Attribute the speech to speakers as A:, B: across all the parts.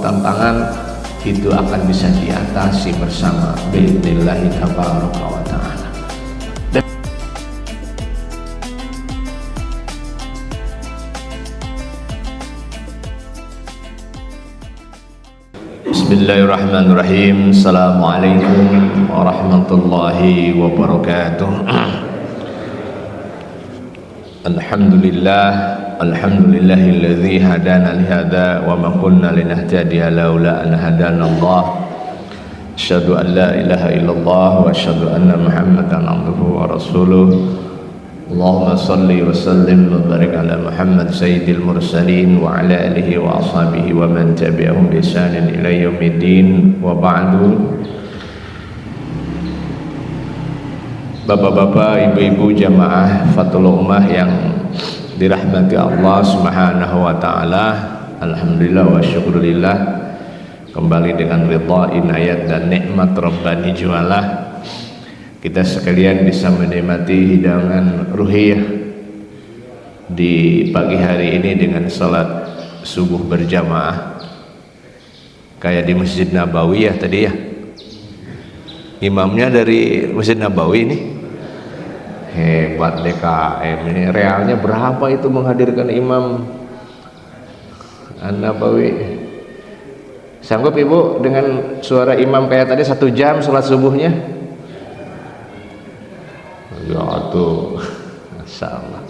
A: tantangan itu akan bisa diatasi bersama bi'idznillah tabaraka wa ta'ala. Bismillahirrahmanirrahim. Assalamualaikum warahmatullahi wabarakatuh. Alhamdulillahilladzi hadana lihada wa ma kunna linahtadiya laula an hadana Allah. Asyhadu an la ilaha illallah wa asyhadu anna Muhammadan abduhu wa rasuluh. Allahumma salli wa sallim wa barik ala Muhammad sayyidil mursalin wa ala alihi wa ashabihi wa man tabi'ahum bi ihsanin ila yaumiddin wa ba'du. Bapak-bapak, ibu-ibu jamaah Fathul Ummah yang dirahmati Allah Subhanahu wa taala, alhamdulillah wa syukurillah, kembali dengan ridha, inayat dan nikmat Rabbani jualah kita sekalian bisa menikmati hidangan ruhiyah di pagi hari ini dengan salat subuh berjamaah kayak di Masjid Nabawi ya tadi ya. Imamnya dari Masjid Nabawi ini hebat DKM ini. Realnya berapa itu menghadirkan Imam An-Nabawi? Sanggup ibu dengan suara imam kayak tadi 1 jam salat subuhnya? Ya tuh, Masya Allah.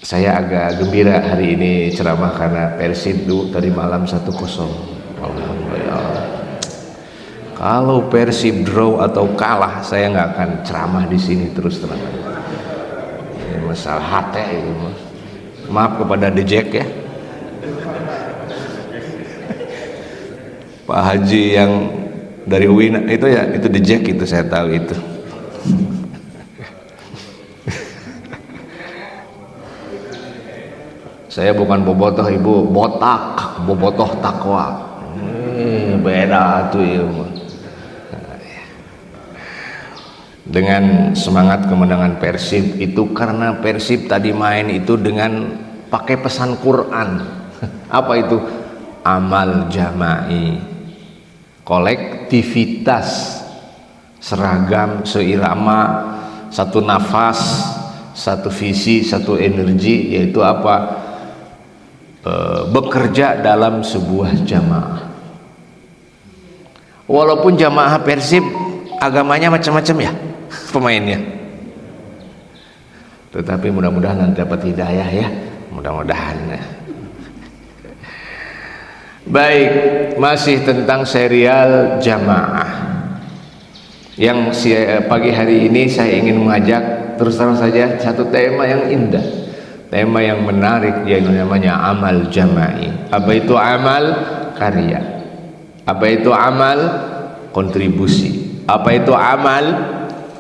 A: Saya agak gembira hari ini ceramah karena Persib tadi malam 1-0. Alhamdulillah. Kalau Persib draw atau kalah, saya nggak akan ceramah di sini terus terang. Ini masalah hati itu. Maaf kepada The Jack ya. Pak Haji yang dari UIN itu ya, itu The Jack itu saya tahu itu. Saya bukan bobotoh ibu, bobotoh takwa. Beda tuh ya. Dengan semangat kemenangan Persib itu karena Persib tadi main itu dengan pakai pesan Quran. Apa itu? Amal jama'i. Kolektivitas, seragam, seirama, satu nafas, satu visi, satu energi, yaitu apa? Bekerja dalam sebuah jamaah. Walaupun jamaah Persib agamanya macam-macam ya pemainnya, tetapi mudah-mudahan nanti dapat hidayah ya, mudah-mudahan. Baik, masih tentang serial jamaah yang pagi hari ini saya ingin mengajak terus terang saja satu tema yang indah, tema yang menarik, yaitu namanya amal jama'i. Apa itu amal? Karya. Apa itu amal? Kontribusi. Apa itu amal?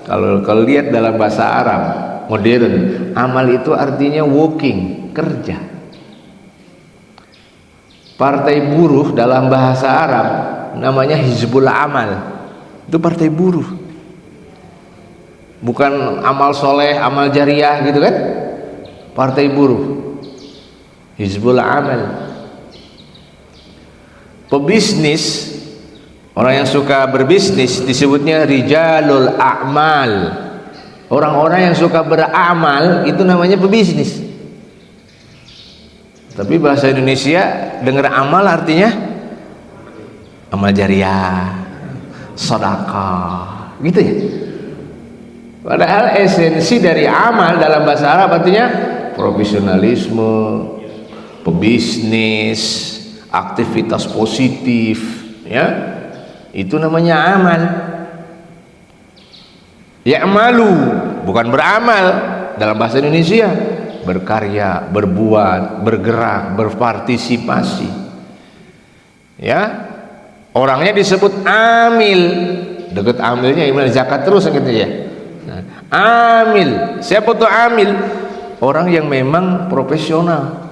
A: Kalau lihat dalam bahasa Arab modern, amal itu artinya working, kerja. Partai buruh dalam bahasa Arab namanya Hizbul Amal. Itu partai buruh. Bukan amal soleh, amal jariah gitu kan? Partai buruh. Hizbul Amal. Pebisnis, orang yang suka berbisnis disebutnya Rijalul A'mal. Orang-orang yang suka beramal itu namanya pebisnis. Tapi bahasa Indonesia dengar amal artinya amal jariah, sedekah, gitu ya. Padahal esensi dari amal dalam bahasa Arab artinya profesionalisme, pebisnis, aktivitas positif, ya. Itu namanya amal. Ya'malu bukan beramal dalam bahasa Indonesia. Berkarya, berbuat, bergerak, berpartisipasi. Ya, orangnya disebut amil. Dekat amilnya iman zakat terus gitu ya. Nah, amil, siapa tuh amil? Orang yang memang profesional,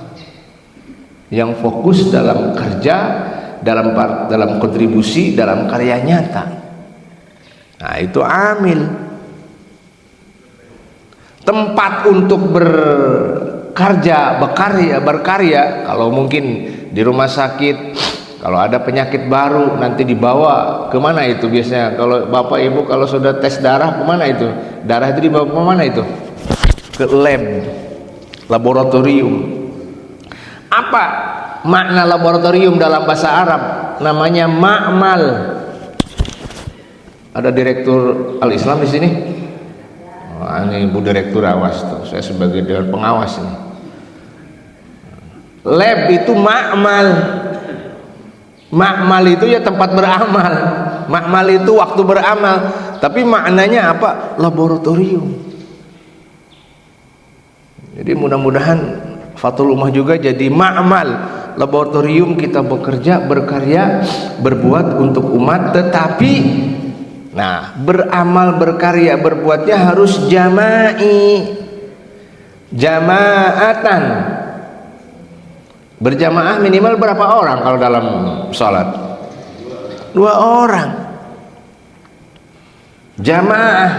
A: yang fokus dalam kerja, dalam kontribusi, dalam karya nyata. Nah, itu amil. Tempat untuk berkarya. Kalau mungkin di rumah sakit, kalau ada penyakit baru nanti dibawa kemana itu biasanya? Kalau bapak ibu kalau sudah tes darah kemana itu? Darah itu dibawa kemana itu? Ke lab, laboratorium. Apa makna laboratorium dalam bahasa Arab? Namanya ma'mal. Ada direktur Al-Islam di sini? Oh, ini Bu Direktur, awas tuh. Saya sebagai dewan pengawas ini. Lab itu ma'mal. Ma'mal itu ya tempat beramal. Ma'mal itu waktu beramal. Tapi maknanya apa? Laboratorium. Jadi mudah-mudahan Fathul Ummah juga jadi ma'mal, laboratorium kita bekerja, berkarya, berbuat untuk umat. Tetapi nah, beramal, berkarya, berbuatnya harus jama'i, jamaatan. Berjamaah minimal berapa orang kalau dalam sholat? 2 orang. Jamaah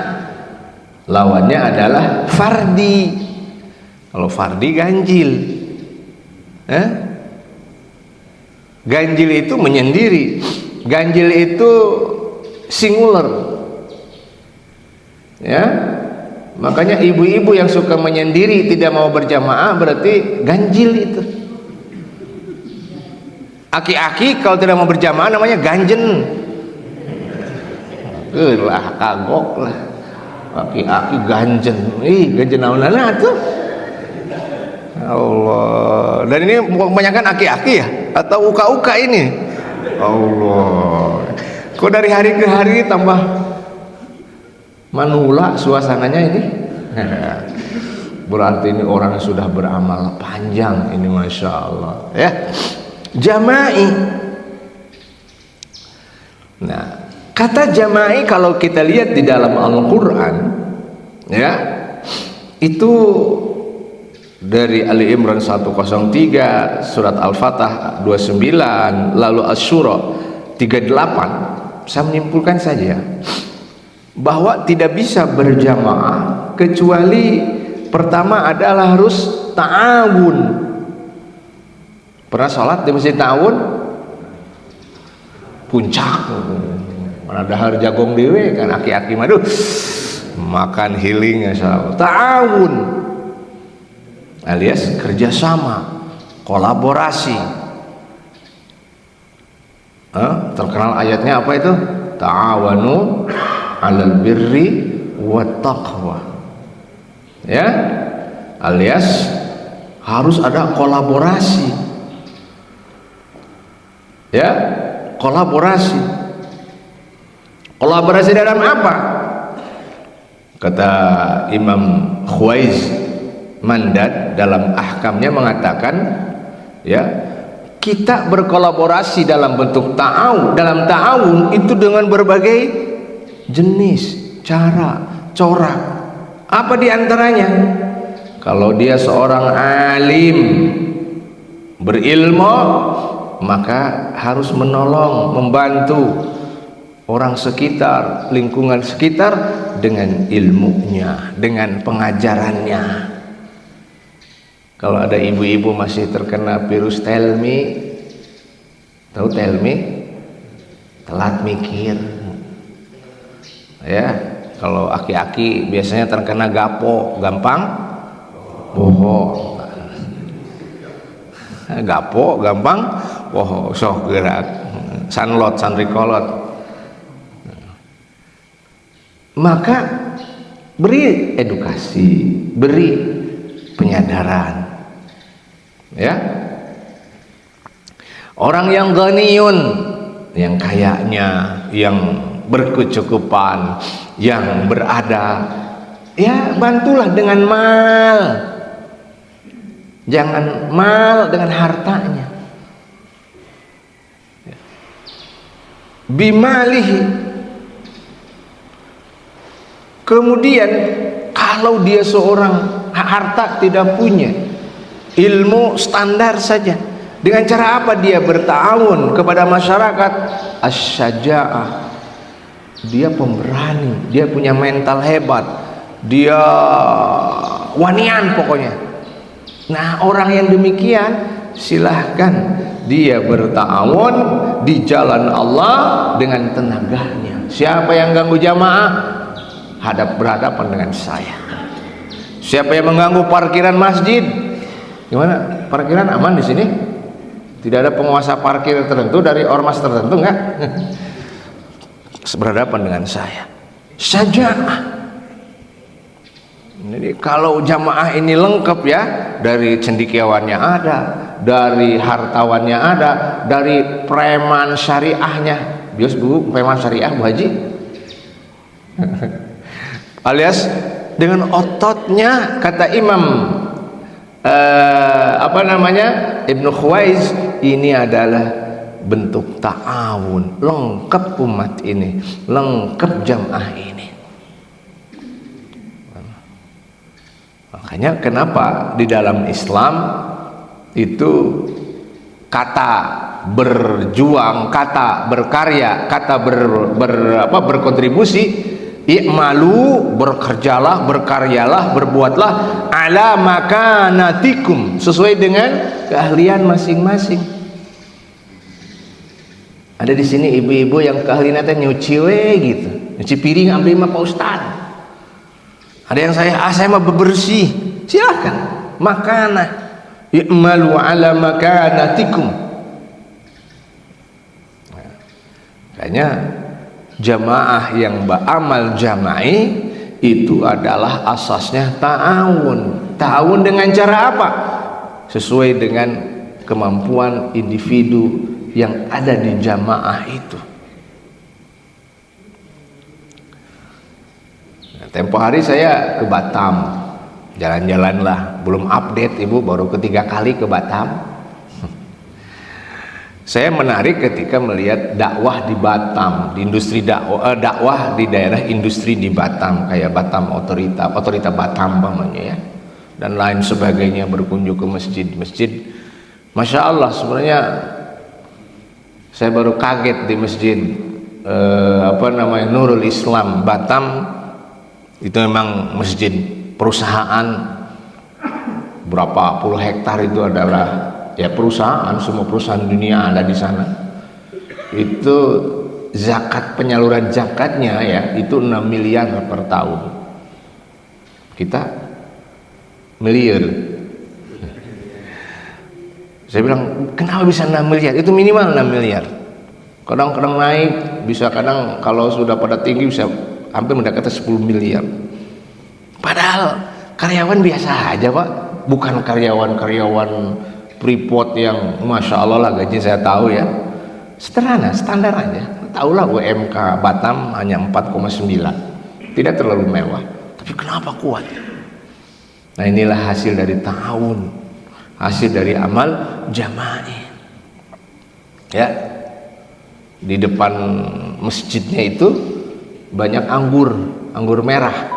A: lawannya adalah fardi. Kalau fardi ganjil, ganjil itu menyendiri, ganjil itu singular, ya. Makanya ibu-ibu yang suka menyendiri tidak mau berjamaah berarti ganjil itu. Aki-aki kalau tidak mau berjamaah namanya ganjen. Lah kagok lah, aki-aki ganjen, ganjen naon-naon tuh. Allah. Dan ini kebanyakan aki-aki ya atau uka-uka ini? Allah. Kok dari hari ke hari tambah manula suasananya ini? Berarti ini orang yang sudah beramal panjang ini, masya Allah. Ya, jama'i. Nah, kata jama'i kalau kita lihat di dalam Al-Quran, ya, itu dari Ali Imran 103, surat Al-Fatah 29, lalu Asy-Syura 38. Saya menyimpulkan saja bahwa tidak bisa berjamaah kecuali pertama adalah harus ta'awun. Pernah sholat di masjid ta'awun? Puncak, mana dahar jagong dewe kan aki-aki maduh makan healing ya salah. Ta'awun alias kerjasama, kolaborasi. Terkenal ayatnya apa itu? Ta'awanu 'alal birri wat taqwa. Ya, alias harus ada kolaborasi. Ya, kolaborasi. Kolaborasi dalam apa? Kata Imam Khuwaiz Mandad dalam ahkamnya mengatakan, ya, kita berkolaborasi dalam bentuk ta'awun. Dalam ta'awun itu dengan berbagai jenis, cara, corak. Apa diantaranya? Kalau dia seorang alim, berilmu, maka harus menolong, membantu orang sekitar, lingkungan sekitar dengan ilmunya, dengan pengajarannya. Kalau ada ibu-ibu masih terkena virus telmi, tahu telmi? Telat mikir. Ya, kalau aki-aki biasanya terkena gapo, gampang bohong. Gapo, gampang bohong, sok gerak. Sanlot, sanrikolot. Maka beri edukasi, beri penyadaran. Ya, orang yang ghaniyun, yang kayanya, yang berkecukupan, yang berada, ya bantulah dengan mal. Jangan mal dengan hartanya. Bimalihi. Kemudian kalau dia seorang harta tidak punya, ilmu standar saja, dengan cara apa dia berta'awun kepada masyarakat? Asy-syaja'ah, dia pemberani, dia punya mental hebat, dia wanian pokoknya. Nah, orang yang demikian silahkan dia berta'awun di jalan Allah dengan tenaganya. Siapa yang ganggu jamaah, berhadapan dengan saya. Siapa yang mengganggu parkiran masjid, gimana? Parkiran aman di sini? Tidak ada penguasa parkir tertentu dari ormas tertentu, enggak? Berhadapan dengan saya. Saja. Jadi kalau jamaah ini lengkap ya, dari cendekiawannya ada, dari hartawannya ada, dari preman syariahnya. Bios Bu, preman syariah Bu Haji. Alias dengan ototnya, kata Imam Ibnu Khuwais, ini adalah bentuk ta'awun, lengkap umat ini, lengkap jamaah ini. Makanya kenapa di dalam Islam itu kata berjuang, kata berkarya, kata berkontribusi, i'malu, bekerjalah, berkaryalah, berbuatlah ala makanatikum, sesuai dengan keahlian masing-masing. Ada di sini ibu-ibu yang keahliannya nyuci gitu, nyuci piring ambil sama Pak Ustad. Ada yang saya mah bebersih, silakan. Makanah, i'malu ala makanatikum. Kayaknya jamaah yang beramal jama'i itu adalah asasnya ta'awun. Ta'awun dengan cara apa? Sesuai dengan kemampuan individu yang ada di jamaah itu. Tempo hari saya ke Batam, jalan-jalan lah, belum update Ibu, baru ketiga kali ke Batam. Saya menarik ketika melihat dakwah di Batam, di industri dakwah di daerah industri di Batam, kayak Batam otorita Batam namanya ya, dan lain sebagainya, berkunjung ke masjid-masjid. Masya Allah, sebenarnya saya baru kaget di masjid Nurul Islam Batam. Itu memang masjid perusahaan, berapa puluh hektar itu adalah ya perusahaan, semua perusahaan dunia ada di sana. Itu zakat, penyaluran zakatnya ya itu 6 miliar per tahun. Kita miliar. Saya bilang, kenapa bisa 6 miliar? Itu minimal 6 miliar. Kadang-kadang naik, bisa kadang kalau sudah pada tinggi bisa hampir mendekati 10 miliar. Padahal karyawan biasa aja Pak, bukan karyawan Freeport yang Masya Allah lah gaji saya tahu ya, sederhana, standar aja. Tahulah UMK Batam hanya 4,9, tidak terlalu mewah, tapi kenapa kuat? Nah, inilah hasil dari ta'awun, hasil dari amal jamaah ya. Di depan masjidnya itu banyak anggur merah.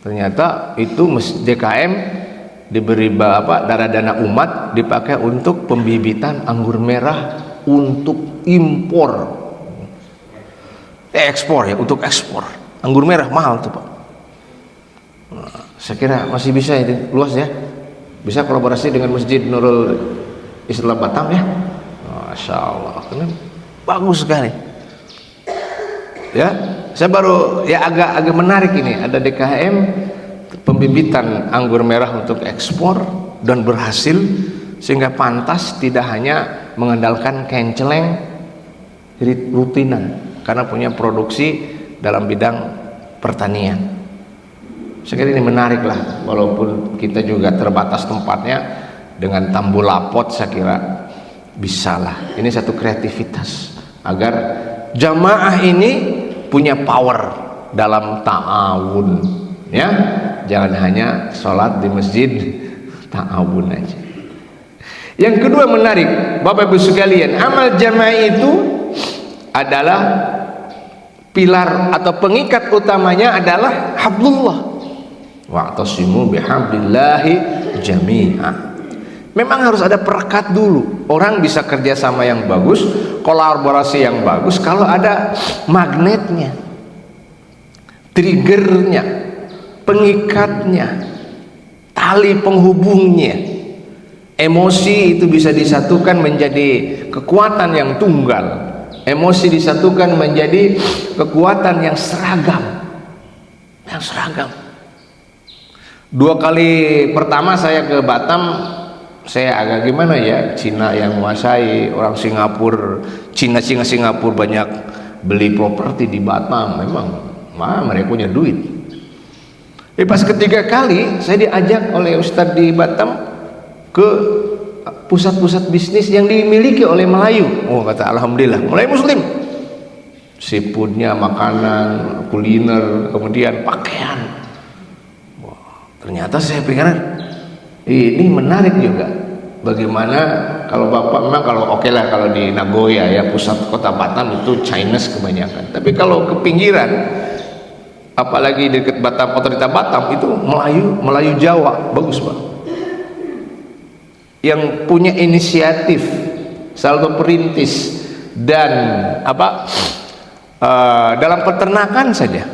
A: Ternyata itu DKM diberi dana umat dipakai untuk pembibitan anggur merah untuk impor, ekspor ya, untuk ekspor. Anggur merah mahal tuh Pak. Nah, saya kira masih bisa ini, luas ya, bisa kolaborasi dengan Masjid Nurul Islam Batam ya. Masya Allah, ini bagus sekali. Ya, saya baru ya agak menarik ini, ada DKM pembibitan anggur merah untuk ekspor dan berhasil, sehingga pantas tidak hanya mengandalkan kenceleng jadi rutinan, karena punya produksi dalam bidang pertanian. Saya kira ini menarik lah, walaupun kita juga terbatas tempatnya dengan tambu lapot, saya kira bisa lah. Ini satu kreativitas agar jamaah ini punya power dalam ta'awun ya, jangan hanya sholat di masjid ta'awun aja. Yang kedua menarik Bapak Ibu sekalian, amal jamaah itu adalah pilar atau pengikat utamanya adalah hablullah, wa'tasimu bihablillahi jami'ah. Memang harus ada perekat dulu. Orang bisa kerja sama yang bagus, kolaborasi yang bagus kalau ada magnetnya, triggernya, pengikatnya, tali penghubungnya. Emosi itu bisa disatukan menjadi kekuatan yang tunggal. Emosi disatukan menjadi kekuatan yang seragam. Yang seragam. 2 kali pertama saya ke Batam, saya agak gimana ya, Cina yang menguasai, orang Singapura, Singapura banyak beli properti di Batam, memang mereka punya duit. Pas ketiga kali saya diajak oleh Ustadz di Batam ke pusat-pusat bisnis yang dimiliki oleh Melayu. Oh, kata alhamdulillah, Melayu Muslim. Seafoodnya, makanan, kuliner, kemudian pakaian. Wah, ternyata saya pikir ini menarik juga. Bagaimana kalau Bapak memang kalau oke lah kalau di Nagoya ya, pusat kota Batam itu Chinese kebanyakan. Tapi kalau ke pinggiran, apalagi dekat Batam, otorita Batam itu Melayu Jawa, bagus Pak. Yang punya inisiatif, selalu perintis dan dalam peternakan saja.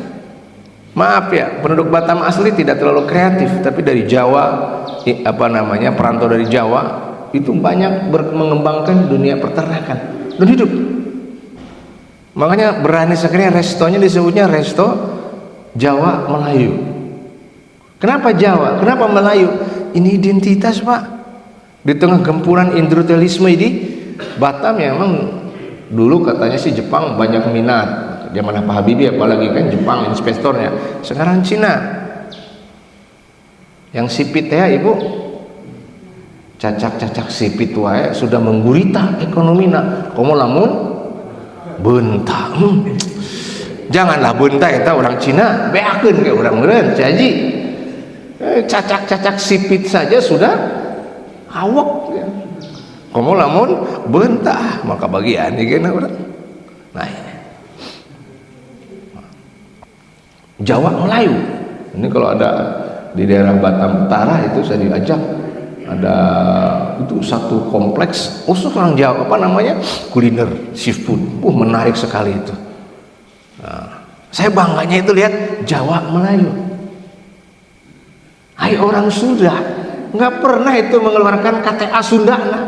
A: Maaf ya, penduduk Batam asli tidak terlalu kreatif, tapi dari Jawa, perantau dari Jawa itu banyak mengembangkan dunia peternakan dan hidup. Makanya berani sekali restonya disebutnya resto Jawa Melayu. Kenapa Jawa? Kenapa Melayu? Ini identitas Pak. Di tengah gempuran industrialisme ini, Batam ya memang dulu katanya sih Jepang banyak minat, zaman Pak Habibie apalagi kan Jepang investornya. Sekarang Cina yang sipit ya Ibu, cacak sipit wae sudah menggurita ekonomi nak. Komo lamun bentak, janganlah bentak kita orang Cina, beakeun ke orang meureun caji. Cacak sipit saja sudah awak ya. Komo lamun bentah maka bagian ini orang. Nah ini Jawa Melayu ini kalau ada di daerah Batam Utara itu saya diajak, ada itu satu kompleks khusus orang Jawa, kuliner seafood, menarik sekali itu. Nah, saya bangganya itu lihat Jawa Melayu. Hai orang Sunda nggak pernah itu mengeluarkan KTA Sunda lah.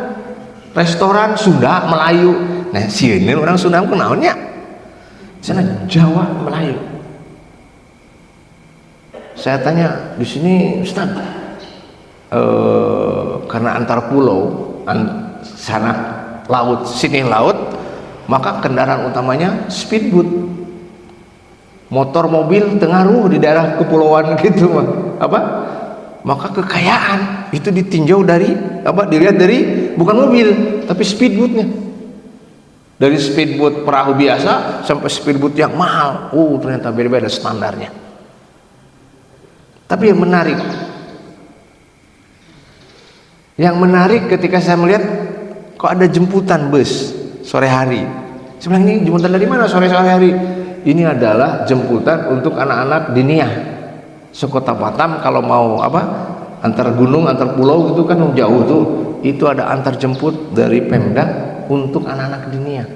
A: Restoran Sunda Melayu. Nah sini orang Sunda kenalnya sana Jawa Melayu. Saya tanya di sini Ustaz, karena antar pulau, sana laut sini laut, maka kendaraan utamanya speedboat, motor mobil tengaruh di daerah kepulauan gitu maka kekayaan itu ditinjau dari dilihat dari bukan mobil tapi speedboatnya, dari speedboat perahu biasa sampai speedboat yang mahal. Ternyata beda-beda standarnya. Tapi yang menarik ketika saya melihat kok ada jemputan bus sore hari. Saya bilang, ini jemputan dari mana sore hari? Ini adalah jemputan untuk anak-anak diniyah sekota Batam. Kalau mau antar gunung antar pulau gitu kan jauh tuh, itu ada antar jemput dari Pemda untuk anak-anak diniyah.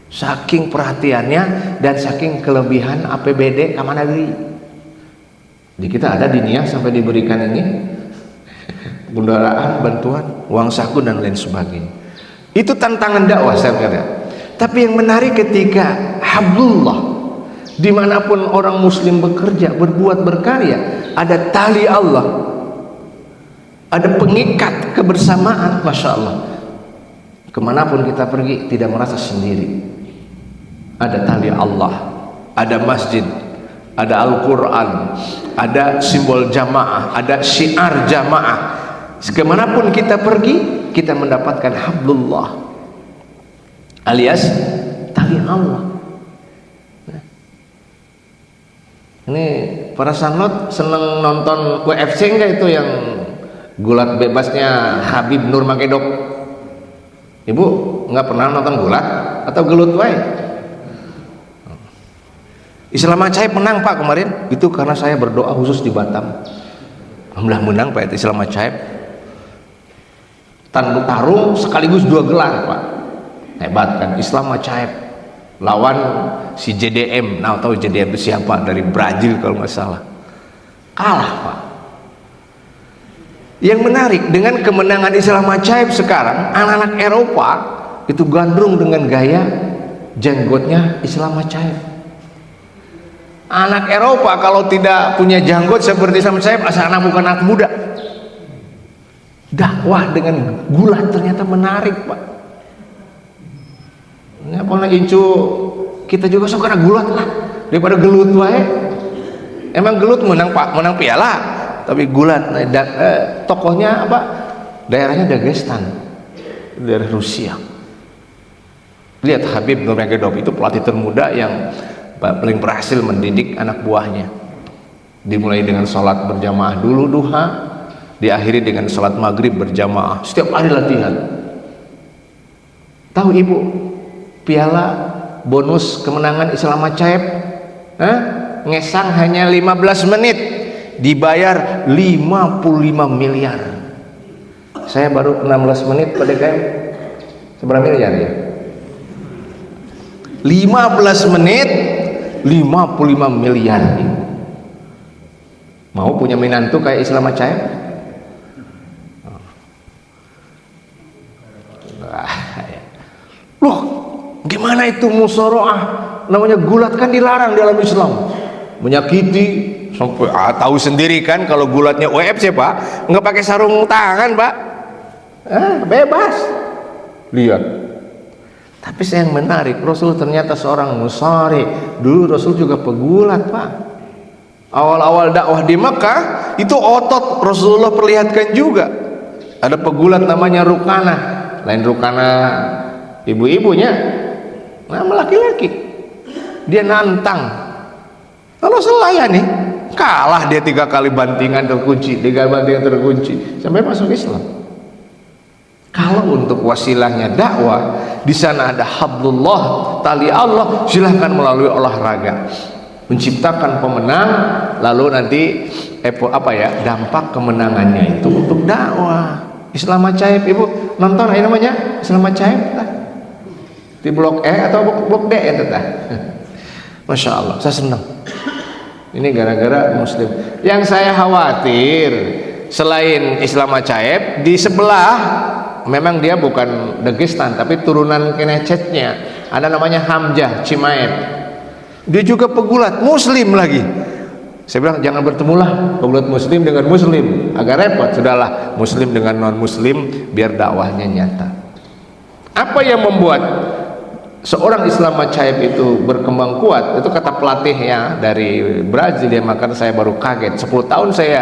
A: Saking perhatiannya dan saking kelebihan APBD Kamandagri. Di kita ada diniyah sampai diberikan ini kendaraan, bantuan, uang saku dan lain sebagainya. Itu tantangan dakwah saya kata. Tapi yang menarik ketika hablullah, dimanapun orang muslim bekerja, berbuat, berkarya, ada tali Allah, ada pengikat kebersamaan. Masya Allah, kemanapun kita pergi tidak merasa sendiri. Ada tali Allah, ada masjid, ada Al-Quran, ada simbol jamaah, ada syiar jamaah. Kemanapun kita pergi, kita mendapatkan hablullah alias tali Allah. Ini para sanlot seneng nonton UFC enggak itu yang gulat bebasnya Habib Nurmagomedov? Ibu nggak pernah nonton gulat atau gelut wae? Islam Aceh menang Pak kemarin, itu karena saya berdoa khusus di Batam. Alhamdulillah menang Pak itu Islam Aceh. Tarung sekaligus 2 gelar Pak, hebat kan Islam Aceh lawan si JDM. Nah tahu JDM itu siapa? Dari Brazil kalau nggak salah. Kalah Pak. Yang menarik, dengan kemenangan Islam ajaib sekarang, anak-anak Eropa itu gandrung dengan gaya jenggotnya Islam ajaib. Anak Eropa kalau tidak punya janggut seperti Islam ajaib, asal anak bukan anak muda. Dakwah dengan gulat ternyata menarik, Pak. Ini apa incu kita juga suka gulat lah daripada gelut wae. Emang gelut menang piala, tapi gulat tokohnya apa? Daerahnya Dagestan, daerah Rusia. Lihat Habib Nurmagomedov itu pelatih termuda yang paling berhasil mendidik anak buahnya. Dimulai dengan sholat berjamaah dulu duha, diakhiri dengan sholat maghrib berjamaah setiap hari latihan. Tahu ibu piala bonus kemenangan Islam ajaib ngesang hanya 15 menit dibayar 55 miliar. Saya baru 16 menit pada DKM seberapa miliar ya? 15 menit 55 miliar. Mau punya menantu kayak Islam ajaib? Loh, gimana itu musyawarah? Namanya gulat kan dilarang dalam Islam. Menyakiti sampai tahu sendiri kan kalau gulatnya UFC, Pak, nggak pakai sarung tangan, Pak. Bebas. Lihat. Tapi yang menarik, Rasul ternyata seorang musyari. Dulu Rasul juga pegulat, Pak. Awal-awal dakwah di Mekah itu otot Rasulullah perlihatkan juga. Ada pegulat namanya Rukanah. Lain Rukanah ibu-ibunya, nama laki-laki. Dia nantang. Kalau selayani kalah dia 3 kali bantingan terkunci, 3 bantingan terkunci sampai masuk Islam. Kalau untuk wasilahnya dakwah, di sana ada hablullah, tali Allah, silahkan melalui olahraga menciptakan pemenang, lalu nanti dampak kemenangannya itu untuk dakwah. Islam ajaib, ibu nonton ini namanya Islam ajaib di blok E atau blok D ya teteh. Masya Allah, saya senang. Ini gara-gara Muslim. Yang saya khawatir selain Islam ajaib, di sebelah memang dia bukan Dagestan tapi turunan Kenecetnya ada namanya Hamzah Cimaet. Dia juga pegulat Muslim lagi. Saya bilang jangan bertemulah pegulat Muslim dengan Muslim, agak repot. Sudahlah Muslim dengan non Muslim biar dakwahnya nyata. Apa yang membuat seorang Islam ajaib itu berkembang kuat? Itu kata pelatihnya dari Brazil, ya, maka saya baru kaget. 10 tahun saya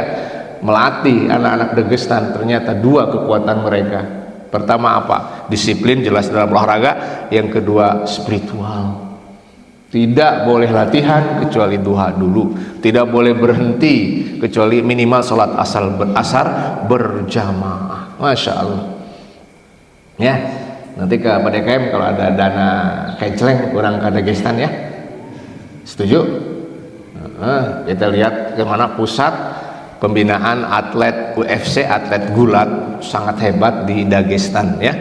A: melatih anak-anak Dagestan, ternyata 2 kekuatan mereka. Pertama apa? Disiplin jelas dalam olahraga. Yang kedua spiritual. Tidak boleh latihan kecuali duha dulu. Tidak boleh berhenti kecuali minimal sholat asar berjamaah. Masya Allah. Ya, nanti ke PDKM kalau ada dana keceleng kurang ke Dagestan ya. Setuju? Kita lihat kemana pusat pembinaan atlet UFC, atlet gulat sangat hebat di Dagestan ya.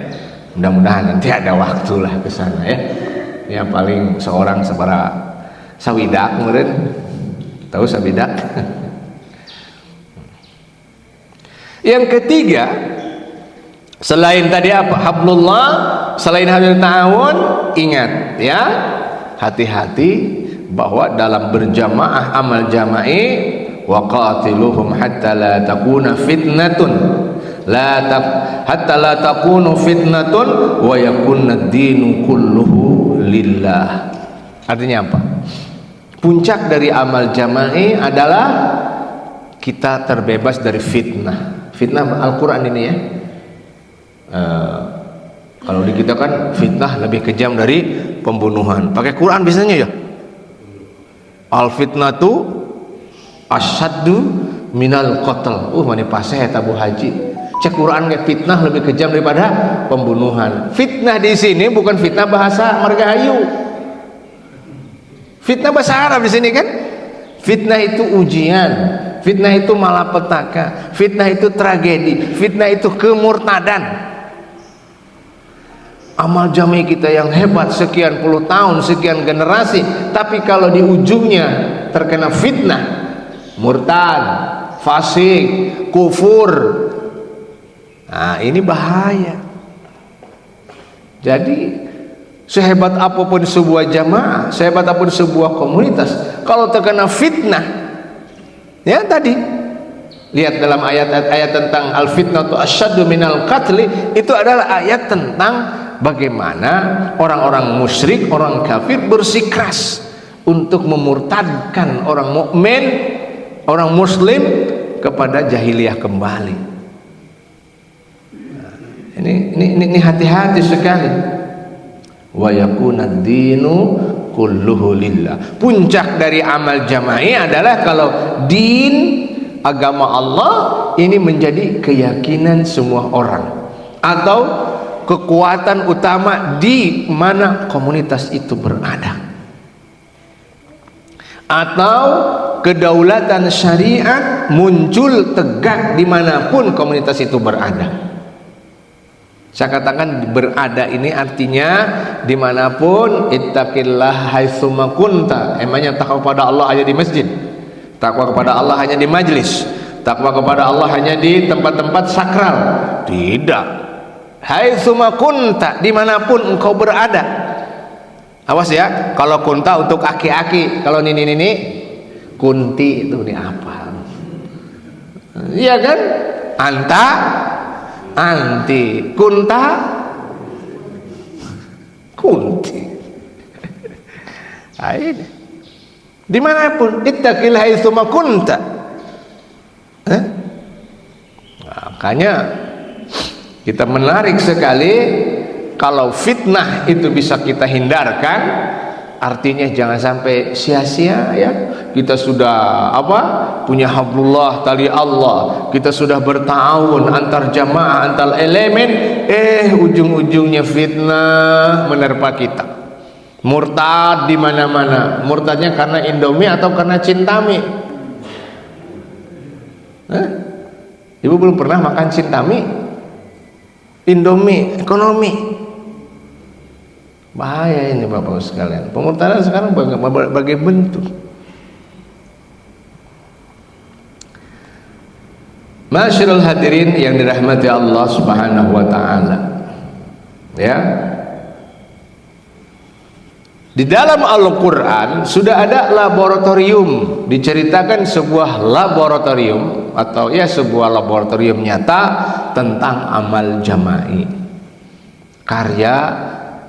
A: Mudah-mudahan nanti ada waktulah ke sana ya. Ya paling seorang sebara sawidak meureun. Tahu sawidak? Yang ketiga, selain tadi apa? Hablullah, selain hablul ta'awun, ingat ya, hati-hati bahwa dalam berjamaah amal jama'i wa qatiluhum hatta la takuna fitnatun hatta la takunu fitnatun wa yakunna ad-dinu kulluhu lillah. Artinya apa? Puncak dari amal jama'i adalah kita terbebas dari fitnah. Fitnah Al-Quran ini ya. Kalau di kita kan fitnah lebih kejam dari pembunuhan. Pakai Quran biasanya ya. Al fitnatu asyaddu minal qatl. Mani paseh tabu haji. Cek Quran ke fitnah lebih kejam daripada pembunuhan. Fitnah di sini bukan fitnah bahasa margahayu. Fitnah bahasa Arab di sini kan. Fitnah itu ujian, fitnah itu malapetaka, fitnah itu tragedi, fitnah itu kemurtadan. Amal jami kita yang hebat sekian puluh tahun, sekian generasi, tapi kalau di ujungnya terkena fitnah, murtad, fasik, kufur, Nah, ini bahaya. Jadi sehebat apapun sebuah jamaah, sehebat apapun sebuah komunitas, kalau terkena fitnah, ya tadi lihat dalam ayat-ayat tentang al-fitnatu asyaddu minal qatli, itu adalah ayat tentang bagaimana orang-orang musyrik, orang kafir bersikeras untuk memurtadkan orang mukmin, orang muslim kepada jahiliyah kembali. Nah, ini hati-hati sekali. Wa yakunad dinu kulluhu lillah. Puncak dari amal jama'i adalah kalau din agama Allah ini menjadi keyakinan semua orang, atau kekuatan utama di mana komunitas itu berada, atau kedaulatan syariat muncul tegak dimanapun komunitas itu berada. Saya katakan berada ini artinya dimanapun. Ittaqillah haitsuma kunta. Emangnya takwa kepada Allah hanya di masjid? Takwa kepada Allah hanya di majlis? Takwa kepada Allah hanya di tempat-tempat sakral? Tidak. Haitsuma kunta, dimanapun engkau berada. Awas ya, kalau kunta untuk aki-aki, kalau nini kunti itu ini apa? Iya kan? Anta anti, kunta kunti. Ini dimanapun, ittaqil haitsuma kunta. Makanya kita menarik sekali kalau fitnah itu bisa kita hindarkan. Artinya jangan sampai sia-sia ya. Kita sudah punya hablullah, tali Allah. Kita sudah bertahun antar jamaah, antar elemen, ujung-ujungnya fitnah menerpa kita. Murtad di mana-mana. Murtadnya karena Indomie atau karena Cintami? Ibu belum pernah makan Cintami? Indomie ekonomi. Bahaya ini Bapak sekalian. Pemurtadan sekarang berbagai bentuk. Masyarul hadirin yang dirahmati Allah Subhanahu wa taala. Ya. Di dalam Al-Qur'an sudah ada laboratorium, diceritakan sebuah laboratorium atau ya sebuah laboratorium nyata tentang amal jama'i. Karya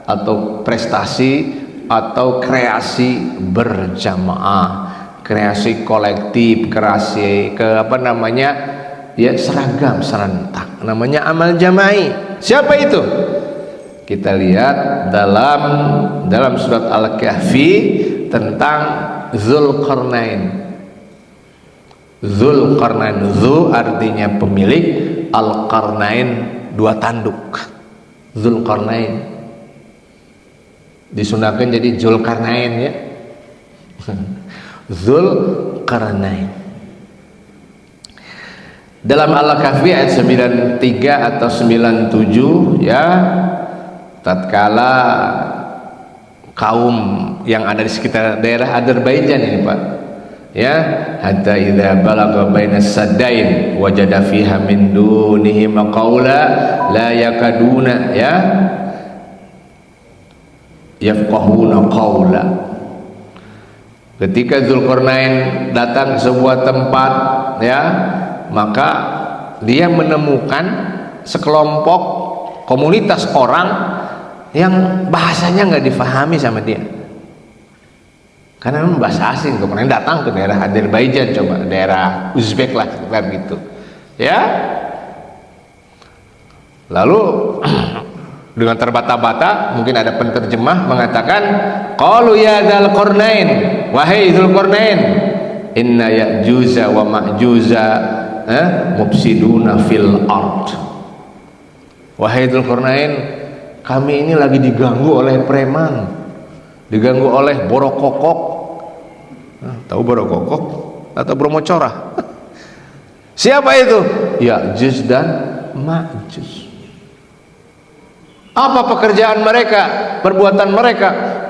A: atau prestasi atau kreasi berjamaah, kreasi kolektif, kreasi ya seragam serentak, namanya amal jama'i. Siapa itu? Kita lihat dalam surat Al-Kahfi tentang Dzulqarnain. Dzulqarnain, Dzu artinya pemilik, Al-Qarnain dua tanduk. Dzulqarnain disunahkan jadi Zulkarnain ya. Zulkarnain. Dalam Al-Kahfi ayat 93 atau 97 ya, tatkala kaum yang ada di sekitar daerah Azerbaijan ini Pak ya, hatta idza balagha bainas saddain wajada fiha min dunihi maqaula la yakaduna ya yafqahuna qawla. Ketika Zulkarnain datang ke sebuah tempat ya, maka dia menemukan sekelompok komunitas orang yang bahasanya nggak difahami sama dia, karena memang bahasa asing. Zulkarnain datang ke daerah Azerbaijan, coba daerah Uzbek lah gitu ya, lalu dengan terbata-bata mungkin ada penterjemah mengatakan qalu ya Dzulqarnain, wahai Dzulqarnain, inna ya'juza wa ma'juza mufsiduna fil ard. Wahai Dzulqarnain, kami ini lagi diganggu oleh preman, diganggu oleh borokokok. Tahu borokokok atau bromocorah? Siapa itu? Ya'juj dan Ma'juj. Apa pekerjaan mereka, perbuatan mereka?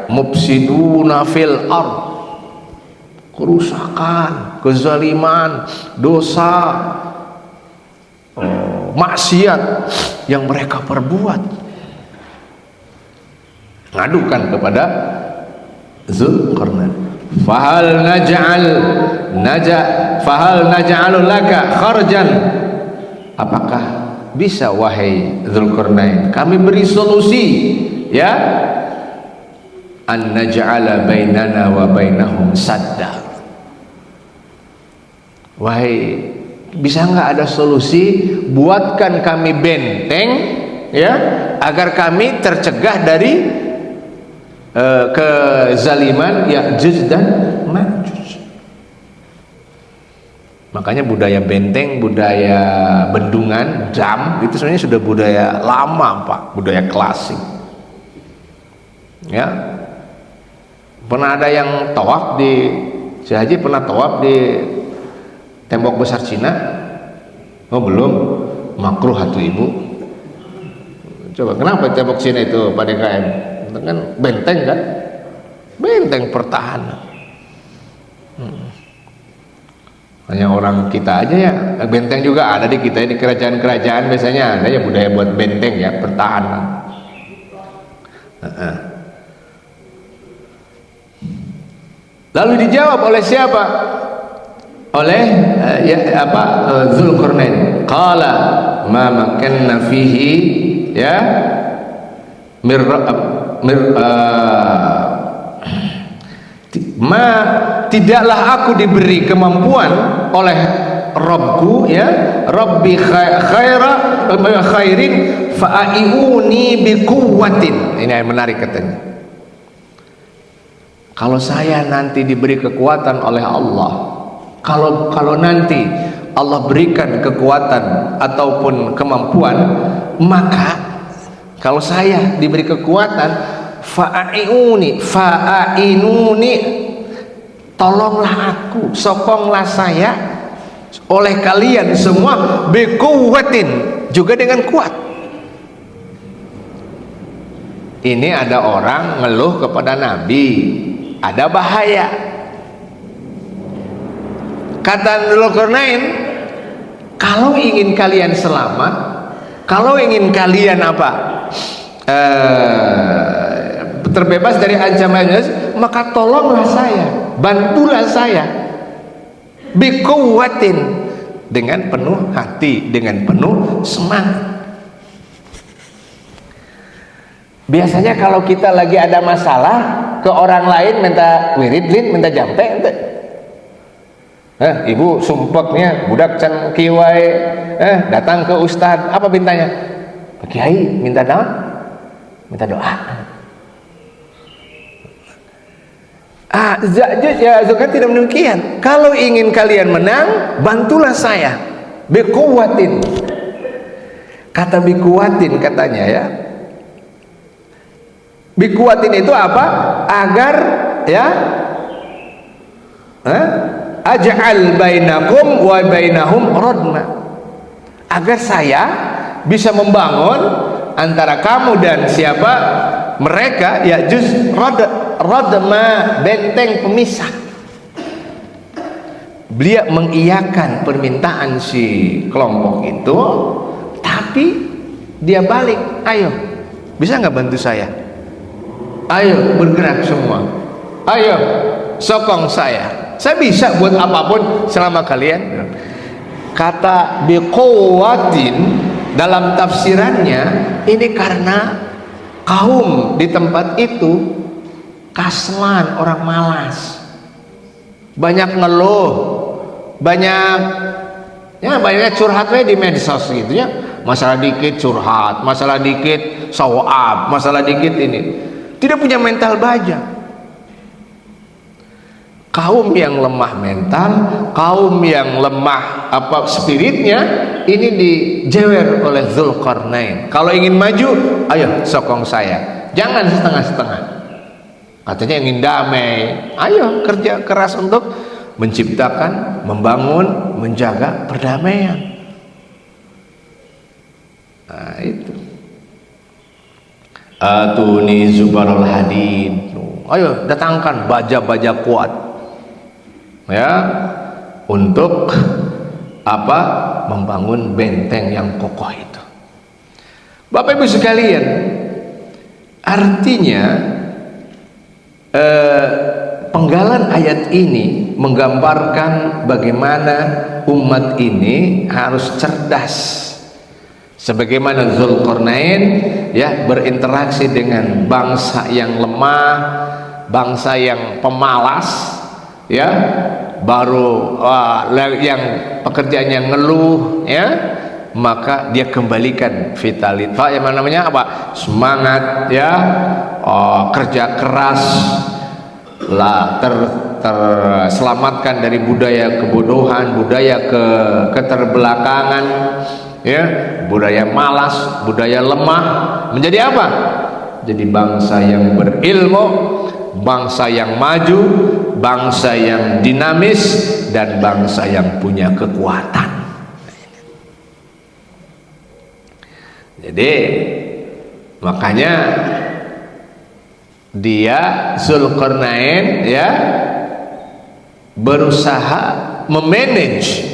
A: Mufsiduna fil ard, kerusakan, kezaliman, dosa. maksiat yang mereka perbuat. Ngadukan kepada Zulkarnain. Fahal naj'alu laka kharjan, apakah bisa wahai Zulkarnain kami beri solusi, ya, an naj'ala bainana wa bainahum sadda, wahai, bisa nggak ada solusi, buatkan kami benteng, ya, agar kami tercegah dari kezaliman Ya'juj dan Ma'juj. Makanya budaya benteng, budaya bendungan, dam, itu sebenarnya sudah budaya lama, Pak, budaya klasik. Ya, pernah ada yang tawaf di Syekh Haji, pernah tawaf di tembok besar Cina? Oh belum, makruh atuh ibu. Coba kenapa tembok Cina itu Pak DKM? Itu kan benteng kan, benteng pertahanan. Hanya orang kita aja ya, benteng juga ada di kita, di kerajaan-kerajaan biasanya ada ya budaya buat benteng ya, pertahanan. Lalu dijawab oleh siapa? Oleh Zulkarnain. Qala ma makanna fihi, ya, tidaklah aku diberi kemampuan oleh Rabbku, ya, Rabbi khairin fa'aiuni biquwwatin. Ini yang menarik katanya. Kalau saya nanti diberi kekuatan oleh Allah, kalau nanti Allah berikan kekuatan ataupun kemampuan, maka kalau saya diberi kekuatan, fa'inuni, tolonglah aku, sokonglah saya oleh kalian semua, biquwwatin, juga dengan kuat. Ini ada orang ngeluh kepada Nabi, ada bahaya. Kata Zulkarnain, kalau ingin kalian selamat, kalau ingin kalian terbebas dari ancaman, maka tolonglah saya, bantulah saya, biquwwatin, dengan penuh hati, dengan penuh semangat. Biasanya kalau kita lagi ada masalah ke orang lain, minta wirid lin, minta jampe, ibu sumpeknya budak can kiwai, datang ke ustad, apa mintanya? Pak Kiai minta doa, minta doa. Zulkarnain tidak demikian. Kalau ingin kalian menang, bantulah saya, biquwwatin. Kata biquwwatin katanya, ya, biquwwatin itu apa? Agar, ya, aj'al bainakum wa bainahum radma, agar saya bisa membangun antara kamu dan siapa? Mereka, ya, radma, benteng pemisah. Beliau mengiyakan permintaan si kelompok itu, tapi dia balik, ayo, bisa nggak bantu saya? Ayo bergerak semua, ayo sokong saya bisa buat apapun selama kalian. Kata biquwwatin dalam tafsirannya ini karena kaum di tempat itu kaslan, orang malas, banyak ngeluh, banyak curhatnya di medsos gitu ya, masalah dikit curhat, masalah dikit sawab, masalah dikit ini, tidak punya mental baja. Kaum yang lemah mental, kaum yang lemah spiritnya, ini dijewer oleh Zulkarnain. Kalau ingin maju, ayo sokong saya, jangan setengah-setengah. Katanya ingin damai, ayo kerja keras untuk menciptakan, membangun, menjaga perdamaian. Nah itu. Atuni zubarul hadid, ayo datangkan baja-baja kuat, ya, untuk membangun benteng yang kokoh itu. Bapak Ibu sekalian, artinya penggalan ayat ini menggambarkan bagaimana umat ini harus cerdas, sebagaimana Zulkarnain ya berinteraksi dengan bangsa yang lemah, bangsa yang pemalas, ya baru yang pekerjaannya ngeluh, ya maka dia kembalikan vitalitas, yang namanya apa, semangat, ya kerja keras lah, terselamatkan dari budaya kebodohan, budaya keterbelakangan, ya budaya malas, budaya lemah, menjadi apa? Jadi bangsa yang berilmu, bangsa yang maju, bangsa yang dinamis, dan bangsa yang punya kekuatan. Jadi makanya dia Zulkarnain ya berusaha memanage,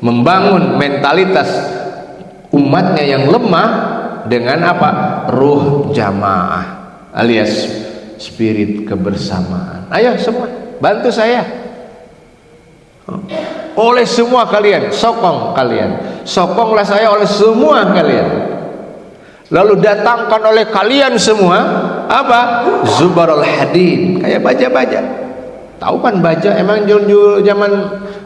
A: membangun mentalitas umatnya yang lemah dengan apa? Ruh jamaah alias spirit kebersamaan. Ayo semua bantu saya, oleh semua kalian, sokonglah saya oleh semua kalian. Lalu datangkan oleh kalian semua apa? Zubarul hadid, kayak baja-baja. Tahu kan baja? Emang zaman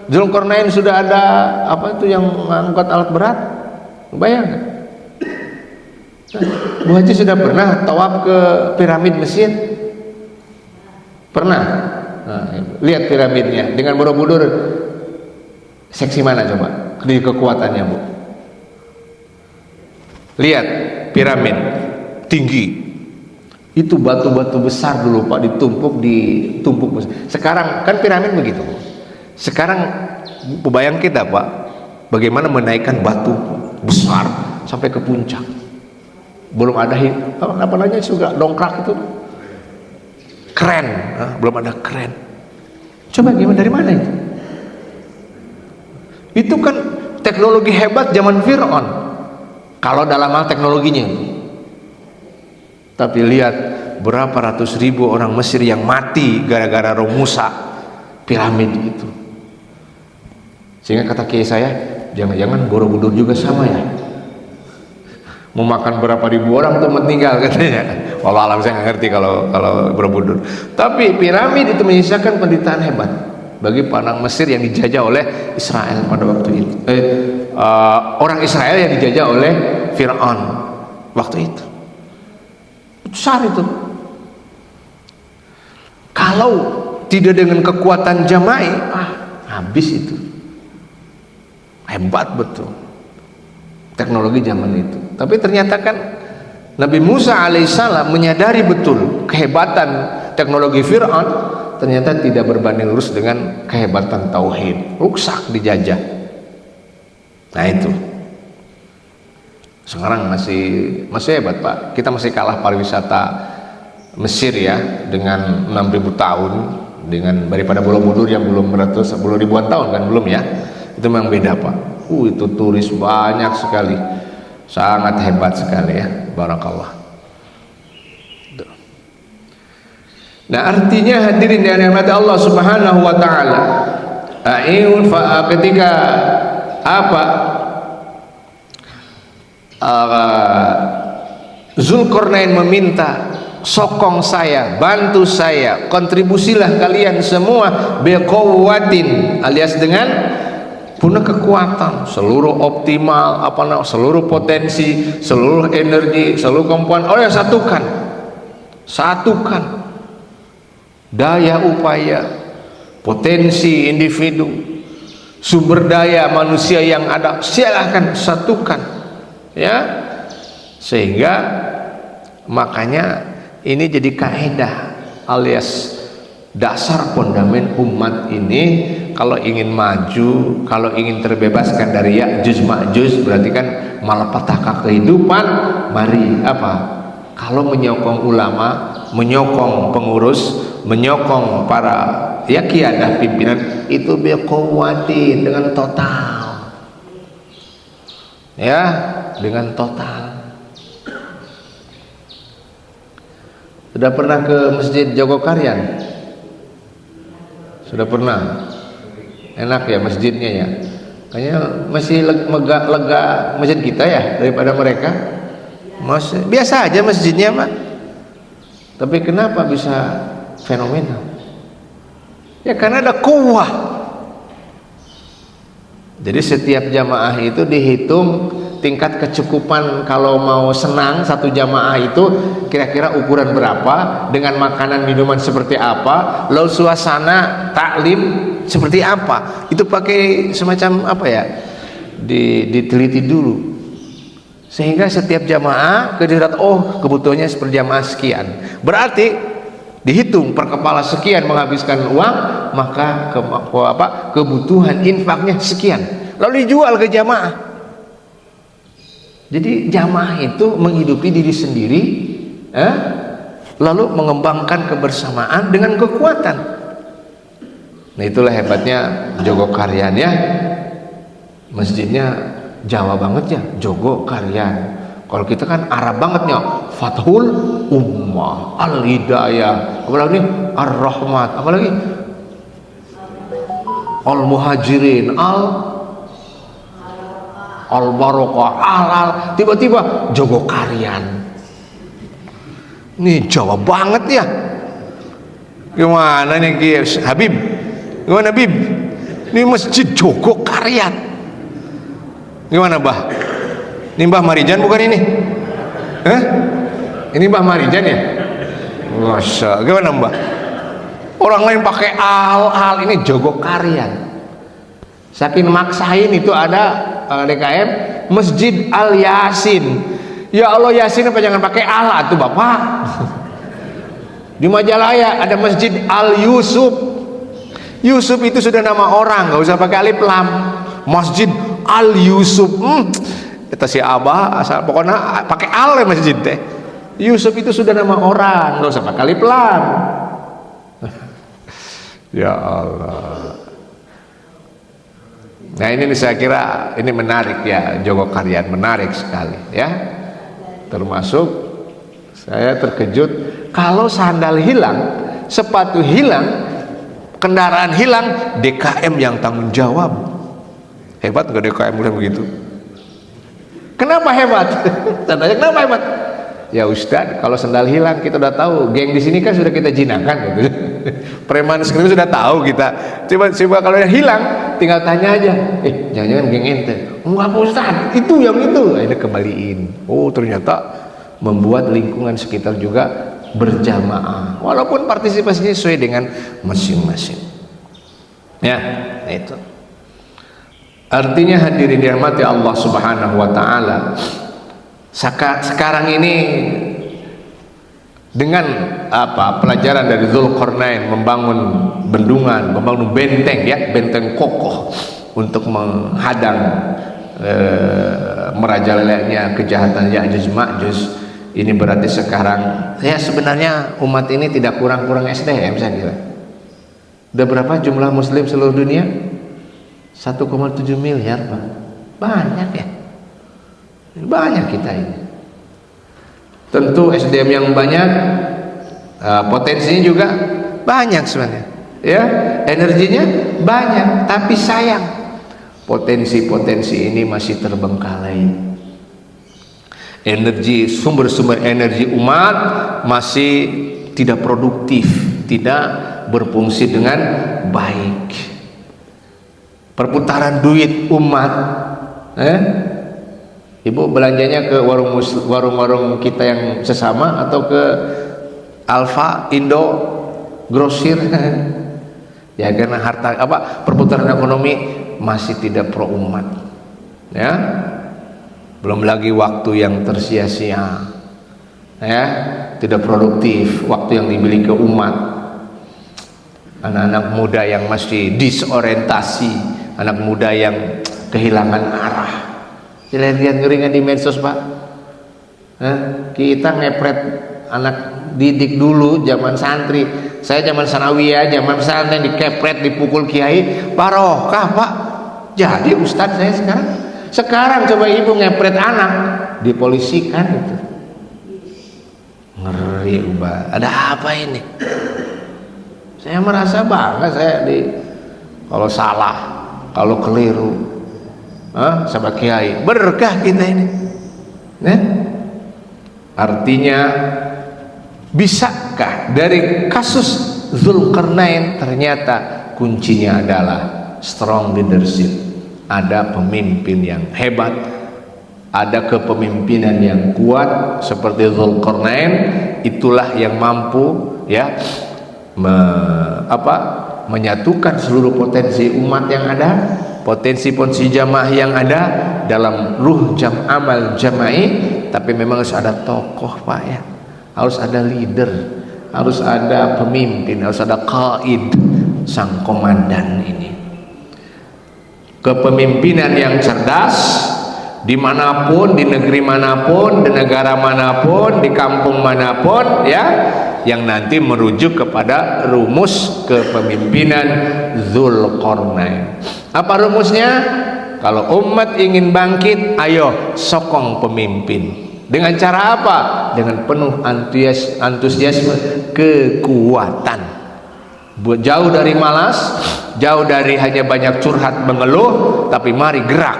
A: Zulkarnain sudah ada apa itu yang angkat alat berat? Bayangkan. Bu Haji sudah pernah tawaf ke piramid Mesir? Pernah? Nah, lihat piramidnya dengan Borobudur, seksi mana coba di kekuatannya, Bu? Lihat piramid tinggi, itu batu-batu besar dulu Pak, ditumpuk besar. Sekarang kan piramid begitu. Sekarang bayang kita Pak, bagaimana menaikkan batu besar sampai ke puncak. Belum ada apa namanya juga dongkrak itu, keren, belum ada keren. Coba gimana, dari mana itu? Itu kan teknologi hebat zaman Fir'aun kalau dalam hal teknologinya. Tapi lihat berapa ratus ribu orang Mesir yang mati gara-gara rusak piramid itu. Sehingga kata kiai saya, jangan-jangan Borobudur juga sama ya, mau makan berapa ribu orang tuh meninggal katanya. Wallah alam, saya nggak ngerti kalau Borobudur. Tapi piramid itu menyisakan penderitaan hebat bagi orang Mesir yang dijajah oleh Israel pada waktu itu. Orang Israel yang dijajah oleh Fir'aun waktu itu. Besar itu. Kalau tidak dengan kekuatan Jamai, habis itu. Hebat betul teknologi zaman itu. Tapi ternyata kan Nabi Musa alaihissalam menyadari betul kehebatan teknologi Fir'aun, ternyata tidak berbanding lurus dengan kehebatan tauhid. Rusak dijajah. Nah itu. Sekarang masih hebat Pak. Kita masih kalah pariwisata Mesir ya, dengan 6.000 tahun, dengan daripada Borobudur yang belum ribuan tahun kan, belum ya. Itu memang beda Pak. Itu turis banyak sekali, sangat hebat sekali ya. Barakallah. Nah artinya hadirin yang dirahmati Allah Subhanahu wa taala, ketika apa Zulkarnain meminta, sokong saya, bantu saya, kontribusilah kalian semua biquwwatin, alias dengan punya kekuatan, seluruh optimal, seluruh potensi, seluruh energi, seluruh kemampuan. Satukan daya upaya, potensi individu, sumber daya manusia yang ada, silahkan satukan ya. Sehingga makanya ini jadi kaidah alias dasar fondamen umat ini. Kalau ingin maju, kalau ingin terbebaskan dari Ya'juj Ma'juj, berarti kan malapetaka kehidupan, mari apa? Kalau menyokong ulama, menyokong pengurus, menyokong para kiadah pimpinan, itu biquwwatin, dengan total. ya, dengan total. Sudah pernah ke Masjid Jogokarian? Sudah pernah? Enak ya masjidnya ya? Kayaknya masih lega masjid kita ya daripada mereka. Biasa aja masjidnya Pak. Tapi kenapa bisa fenomenal? Ya karena ada kuwah. Jadi setiap jamaah itu dihitung tingkat kecukupan. Kalau mau senang satu jamaah itu kira-kira ukuran berapa, dengan makanan minuman seperti apa, lalu suasana taklim seperti apa. Itu pakai semacam apa ya, diteliti dulu, sehingga setiap jamaah kemudian oh kebutuhannya seperjamaah sekian, berarti dihitung per kepala sekian menghabiskan uang, maka kebutuhan infaknya sekian, lalu dijual ke jamaah. Jadi jamaah itu menghidupi diri sendiri, lalu mengembangkan kebersamaan dengan kekuatan. Nah itulah hebatnya Jogokarian ya, masjidnya Jawa banget ya, Jogokarian. Kalau kita kan Arab bangetnya, Fathul Ummah, Al-Hidayah, apalagi Ar-Rahmat, apalagi Al-Muhajirin, Al-Barokah, tiba-tiba Jogokarian. Ini Jawa banget ya. Gimana nih guys, Habib? Gimana Habib? Ini Masjid Jogokarian. Gimana Bah? Ini Mbah Marijan bukan ini? Ini Mbah Marijan ya? Masya, gimana Mbah? Orang lain pakai al, ini Jogokarian. Saking maksain itu ada DKM Masjid Al Yasin. Ya Allah, Yasin apa jangan pakai al tuh Bapak. Di Majalaya ada Masjid Al Yusuf. Yusuf itu sudah nama orang, nggak usah pakai alif lam. Masjid Al Yusuf. Kita si Abah asal pokoknya pakai al ya masjid teh. Yusuf itu sudah nama orang, nggak usah pakai alif lam. Ya Allah. Nah ini saya kira ini menarik ya, Jogokarian menarik sekali ya. Termasuk saya terkejut kalau sandal hilang, sepatu hilang, kendaraan hilang, DKM yang tanggung jawab. Hebat nggak DKM udah begitu? Kenapa hebat? Tanya kenapa hebat? Ya Ustadz, kalau sandal hilang kita udah tahu, geng di sini kan sudah kita jinakan gitu. Preman sekarang sudah tahu kita. Coba kalau yang hilang, tinggal tanya aja. Jangan-jangan geng ente? Enggak Pak Ustadz, itu yang itu. Ini kembaliin. Oh ternyata membuat lingkungan sekitar juga berjamaah, walaupun partisipasinya sesuai dengan masing-masing. Ya, itu. Artinya hadirin dirahmati Allah Subhanahu wa taala, sekarang ini dengan pelajaran dari Dzulqarnain membangun bendungan, membangun benteng ya, benteng kokoh untuk menghadang merajalelanya kejahatan Ya'juj Ma'juj. Ini berarti sekarang ya sebenarnya umat ini tidak kurang SDM saya kira. Udah berapa jumlah muslim seluruh dunia? 1,7 miliar Pak. Banyak ya. Banyak kita ini. Tentu SDM yang banyak, potensinya juga banyak sebenarnya. Ya, energinya banyak, tapi sayang potensi-potensi ini masih terbengkalai. Energi, sumber-sumber energi umat masih tidak produktif, tidak berfungsi dengan baik. Perputaran duit umat, Ibu belanjanya ke warung-warung kita yang sesama atau ke Alfa, Indo, Grosir? Ya karena harta perputaran ekonomi masih tidak pro umat, ya. Belum lagi waktu yang tersia-sia, ya, tidak produktif, waktu yang dimiliki umat. Anak-anak muda yang masih disorientasi, anak muda yang kehilangan arah. Lihat ngeringan di medsos Pak. Kita ngepret anak didik dulu zaman santri. Saya zaman sanawiyah, zaman pesantren dikepret, dipukul kiai, barokah Pak. Jadi ustadz saya sekarang Sekarang coba ibu ngepret anak, dipolisikan itu. Ngeri ubah. Ada apa ini? Saya merasa bangga saya kalau salah, kalau keliru, sama kiai berkah kita ini. Artinya, bisakah dari kasus Zulkarnain ternyata kuncinya adalah strong leadership, ada pemimpin yang hebat, ada kepemimpinan yang kuat seperti Zulkarnain. Itulah yang mampu menyatukan seluruh potensi umat yang ada, potensi jamaah yang ada dalam ruh amal jama'i. Tapi memang harus ada tokoh Pak ya, harus ada leader, harus ada pemimpin, harus ada qaid, sang komandan ini. Kepemimpinan yang cerdas dimanapun, di negeri manapun, di negara manapun, di kampung manapun ya, yang nanti merujuk kepada rumus kepemimpinan Zulkarnain. Apa rumusnya? Kalau umat ingin bangkit, ayo sokong pemimpin. Dengan cara apa? Dengan penuh antusiasme, kekuatan. Jauh dari malas, jauh dari hanya banyak curhat mengeluh, tapi mari gerak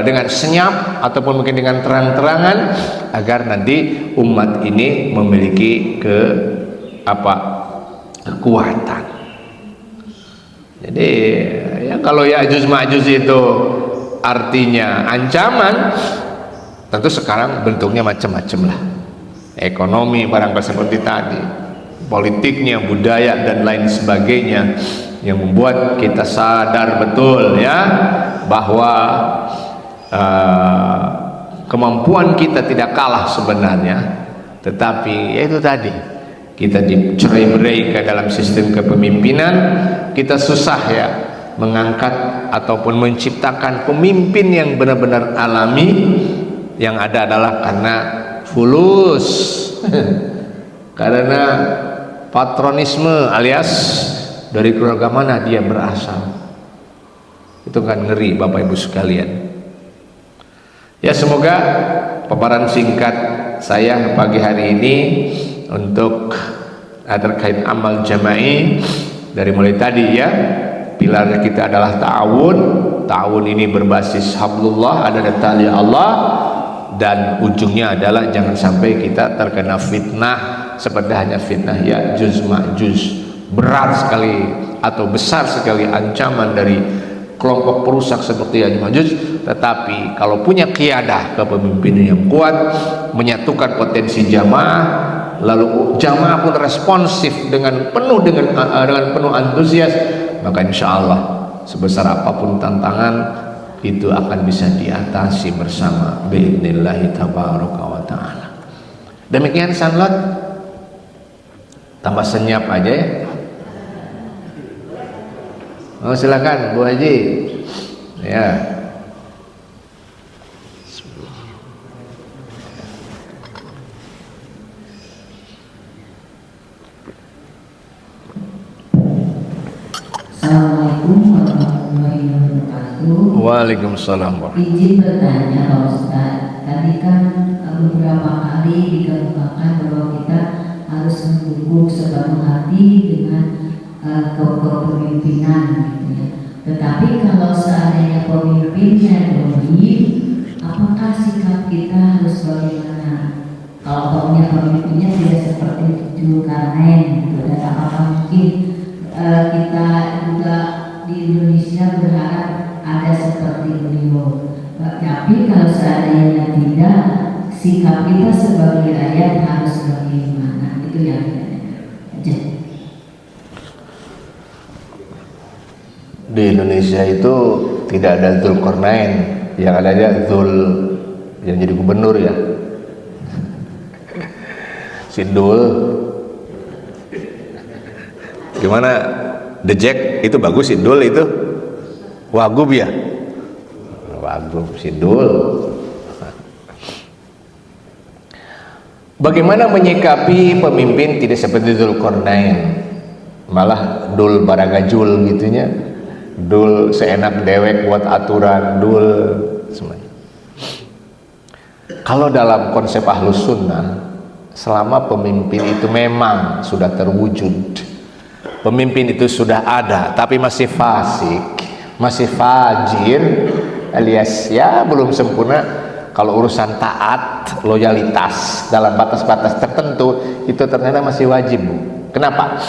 A: dengan senyap ataupun mungkin dengan terang-terangan, agar nanti umat ini memiliki kekuatan. Jadi kalau Ya'juj Ma'juj itu artinya ancaman, tentu sekarang bentuknya macam-macam lah. Ekonomi barangkali seperti tadi, politiknya, budaya dan lain sebagainya, yang membuat kita sadar betul ya bahwa kemampuan kita tidak kalah sebenarnya, tetapi yaitu tadi, kita dicerai-berai ke dalam sistem kepemimpinan. Kita susah ya mengangkat ataupun menciptakan pemimpin yang benar-benar alami. Yang ada adalah karena fulus karena patronisme, alias dari keluarga mana dia berasal. Itu kan ngeri Bapak Ibu sekalian. Ya, semoga paparan singkat saya pagi hari ini untuk terkait amal jama'i, dari mulai tadi ya, pilar kita adalah ta'awun ini berbasis hablullah, ada tali Allah, dan ujungnya adalah jangan sampai kita terkena fitnah seperti hanya fitnah Ya'juj Ma'juj. Berat sekali atau besar sekali ancaman dari kelompok perusak seperti Ya'juj Ma'juj. Tetapi kalau punya qiyadah, kepemimpinan yang kuat, menyatukan potensi jamaah, lalu jamaah pun responsif dengan penuh antusias, maka insya Allah sebesar apapun tantangan itu akan bisa diatasi bersama bi'idnillahi tabaraka wa ta'ala. Demikian Sanlot, tambah senyap aja ya. Silakan Bu Haji ya.
B: Assalamualaikum warahmatullahi wabarakatuh.
A: Waalaikumsalam.
B: Izin bertanya Pak Ustaz, tadi kan beberapa kali dikemukakan bahwa kita harus mendukung sepenuh hati dengan kepemimpinan gitu ya. Tetapi kalau seandainya pemimpinnya dolim, apakah sikap kita harus bagaimana? Kalau pemimpinnya tidak seperti Zulkarnain gitu, dan apakah mungkin kita juga di Indonesia berharap ada seperti beliau? Tapi kalau seandainya tidak, sikap kita sebagai rakyat harus bagaimana? Itu yang aja.
A: Di Indonesia itu tidak ada Zulkarnain, yang ada aja Zul yang jadi gubernur ya, Sidul. Gimana? The Jack itu bagus, Sidul itu Wagub ya, Wagub Sidul. Bagaimana menyikapi pemimpin tidak seperti Zulkarnain, malah Dul Baragajul gitunya, dul seenak dewek buat aturan, dul semuanya. Kalau dalam konsep Ahlus Sunnah, selama pemimpin itu memang sudah terwujud, pemimpin itu sudah ada, tapi masih fasik, masih fajir, alias ya belum sempurna. Kalau urusan taat, loyalitas dalam batas-batas tertentu itu ternyata masih wajib, Bu. Kenapa?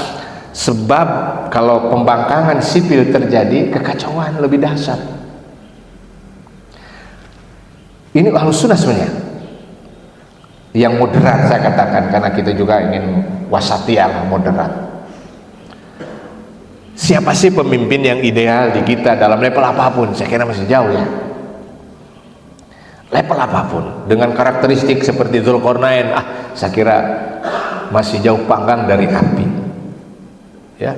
A: Sebab kalau pembangkangan sipil terjadi, kekacauan lebih dahsyat. Ini Ahlus Sunnah sebenarnya yang moderat, saya katakan, karena kita juga ingin wasatiyah, moderat. Siapa sih pemimpin yang ideal di kita dalam level apapun? Saya kira masih jauh ya. Level apapun, dengan karakteristik seperti Dzulqarnain, saya kira masih jauh panggang dari api. Ya.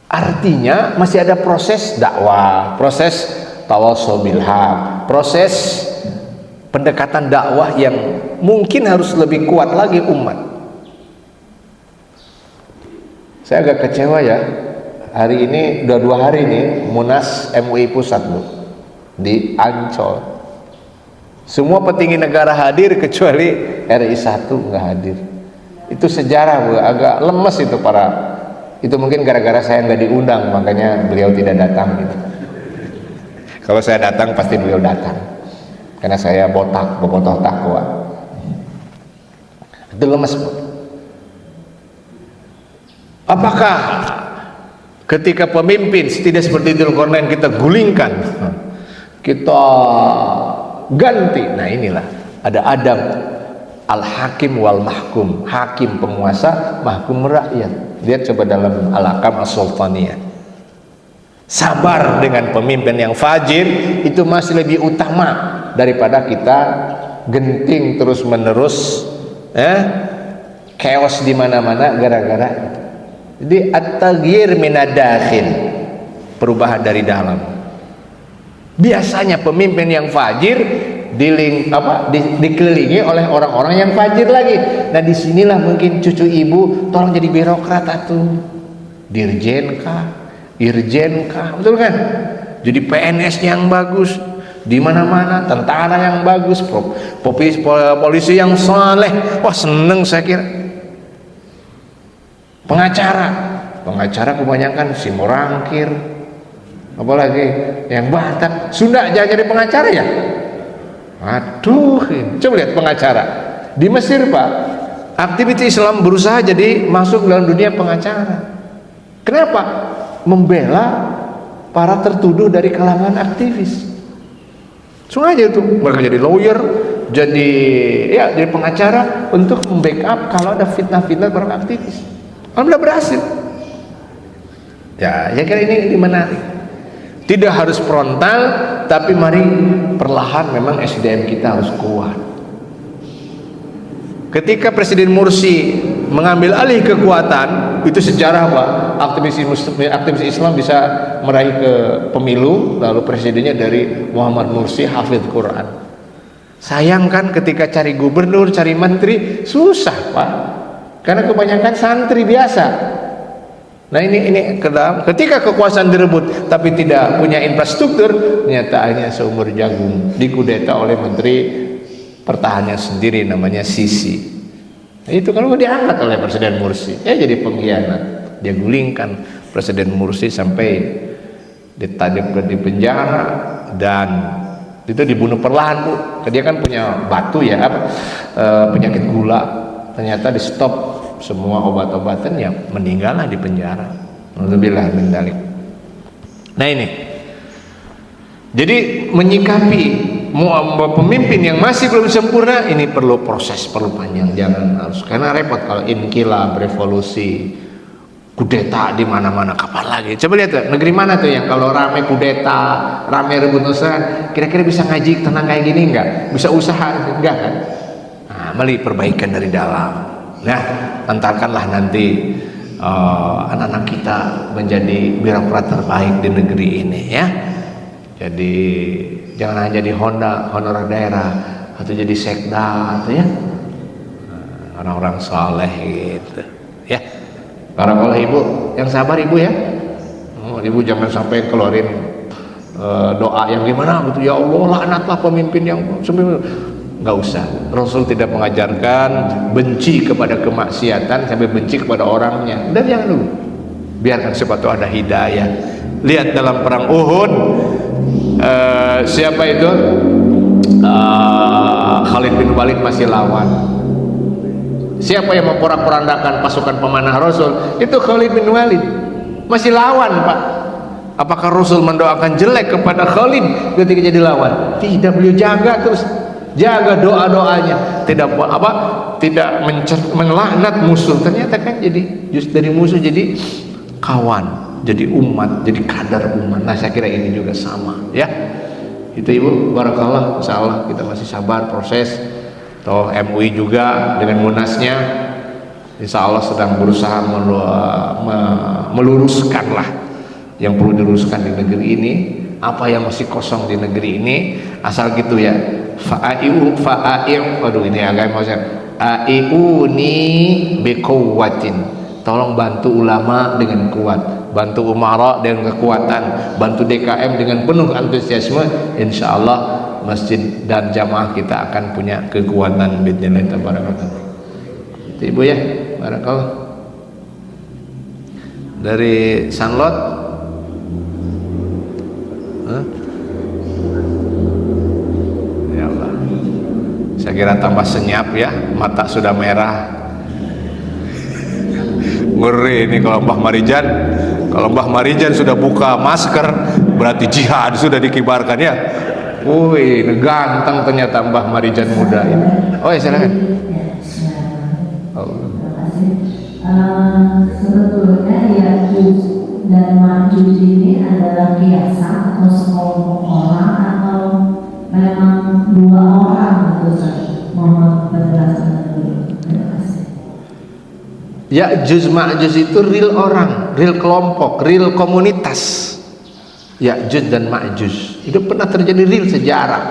A: Artinya masih ada proses dakwah, proses tawassul bil haq, proses pendekatan dakwah yang mungkin harus lebih kuat lagi umat. Saya agak kecewa ya, hari ini udah 2 hari nih Munas MUI Pusat, Bu, di Ancol. Semua petinggi negara hadir kecuali RI 1 nggak hadir. Itu sejarah, Bu, agak lemes itu itu mungkin gara-gara saya nggak diundang, makanya beliau tidak datang gitu. Kalau saya datang pasti beliau datang, karena saya botak, bobotoh takwa. Itu lemes, Bu. Apakah ketika pemimpin tidak seperti Dzulqarnain kita gulingkan, kita ganti? Nah, inilah ada adab al-hakim wal mahkum, hakim penguasa, mahkum rakyat. Lihat coba dalam Al-Ahkam As-Sultaniyah. Sabar dengan pemimpin yang fajir itu masih lebih utama daripada kita genting terus menerus, chaos di mana-mana gara-gara itu. Jadi at-taghyir minad-dakhil, perubahan dari dalam. Biasanya pemimpin yang fajir dikelilingi oleh orang-orang yang fajir lagi. Nah, disinilah mungkin cucu ibu tolong jadi birokrat atau dirjen kah, irjen kah, betul kan? Jadi PNS yang bagus di mana-mana, tentara yang bagus, polisi yang saleh. Wah, seneng saya kira. Pengacara kebanyakan si Morangkir, apalagi yang Batak, Sunda jangan jadi pengacara ya. Aduh, coba lihat pengacara di Mesir, Pak, aktivis Islam berusaha jadi masuk dalam dunia pengacara. Kenapa? Membela para tertuduh dari kalangan aktivis. Sengaja itu mereka jadi lawyer, jadi pengacara untuk membackup kalau ada fitnah-fitnah orang aktivis. Alhamdulillah berhasil. Ya kira ini menarik. Tidak harus frontal, tapi mari perlahan memang SDM kita harus kuat. Ketika Presiden Mursi mengambil alih kekuatan, itu sejarah, Pak. Aktivis Islam bisa meraih ke pemilu, lalu presidennya dari Muhammad Mursi hafidz Quran. Sayangkan ketika cari gubernur, cari menteri susah, Pak. Karena kebanyakan santri biasa. Nah, ini ketika kekuasaan direbut tapi tidak punya infrastruktur, nyatanya seumur jagung, dikudeta oleh menteri pertahanan sendiri namanya Sisi. Nah, itu kalau diangkat oleh Presiden Mursi, ya jadi pengkhianat. Dia gulingkan Presiden Mursi sampai ditadipkan di penjara dan itu dibunuh perlahan, Bu. Dia kan punya batu ya, penyakit gula. Ternyata di stop semua obat-obatan, ya meninggallah di penjara. Alhamdulillah min dzalik. Nah, ini jadi menyikapi pemimpin yang masih belum sempurna ini perlu proses, perlu panjang, jangan harus, karena repot kalau inkilab, revolusi, kudeta di mana-mana. Kapan lagi? Coba lihat tuh, negeri mana tuh yang kalau rame kudeta, rame rebut usaha, kira-kira bisa ngaji tenang kayak gini enggak? Bisa usaha enggak kan? Nah, mari perbaikan dari dalam. Nah, antarkanlah nanti anak-anak kita menjadi birokrat terbaik di negeri ini ya. Jadi jangan hanya jadi honorer daerah atau jadi sekda atau ya orang-orang saleh gitu ya. Barakallah Ibu, yang sabar Ibu ya. ibu jangan sampai keluarin doa yang gimana gitu, ya Allah laknatlah pemimpin yang nggak usah. Rasul tidak mengajarkan benci kepada kemaksiatan sampai benci kepada orangnya. Dan jangan dulu, biarkan siapa tahu ada hidayah. Lihat dalam perang Uhud, siapa itu? Khalid bin Walid masih lawan. Siapa yang memporak-porandakan pasukan pemanah Rasul? Itu Khalid bin Walid. Masih lawan, Pak. Apakah Rasul mendoakan jelek kepada Khalid ketika jadi lawan? Tidak, beliau jaga terus, jaga doa-doanya. Tidak melaknat musuh. Ternyata kan jadi just dari musuh jadi kawan, jadi umat, jadi kadar umat. Nah, saya kira ini juga sama, ya. Itu Ibu, barakallah. Insyaallah kita masih sabar proses. Toh MUI juga dengan munasnya insya Allah sedang berusaha meluruskan lah yang perlu diluruskan di negeri ini, apa yang masih kosong di negeri ini, asal gitu ya. Waduh ini agak emosi. Aiuni biquwwatin, tolong bantu ulama dengan kuat, bantu umara dengan kekuatan, bantu DKM dengan penuh antusiasme. Insya Allah masjid dan jamaah kita akan punya kekuatan bismillah tabarakallah. Ibu ya, barakallah. Dari Sanlot, ya Allah, saya kira tambah senyap ya, mata sudah merah. Ngeri ini kalau Mbah Marijan. Kalau Mbah Marijan sudah buka masker, berarti jihad sudah dikibarkan ya. Wih, ganteng ternyata Mbah Marijan muda ini. Oh ya, silakan.
B: Sebetulnya Ya'juj dan Ma'juj ini adalah kiasan atau sekelompok orang atau memang dua orang gitu, mohon penjelasan dulu. Terima kasih.
A: Ya'juj Ma'juj itu real orang, real kelompok, real komunitas. Ya'juj dan Ma'juj itu pernah terjadi real sejarah.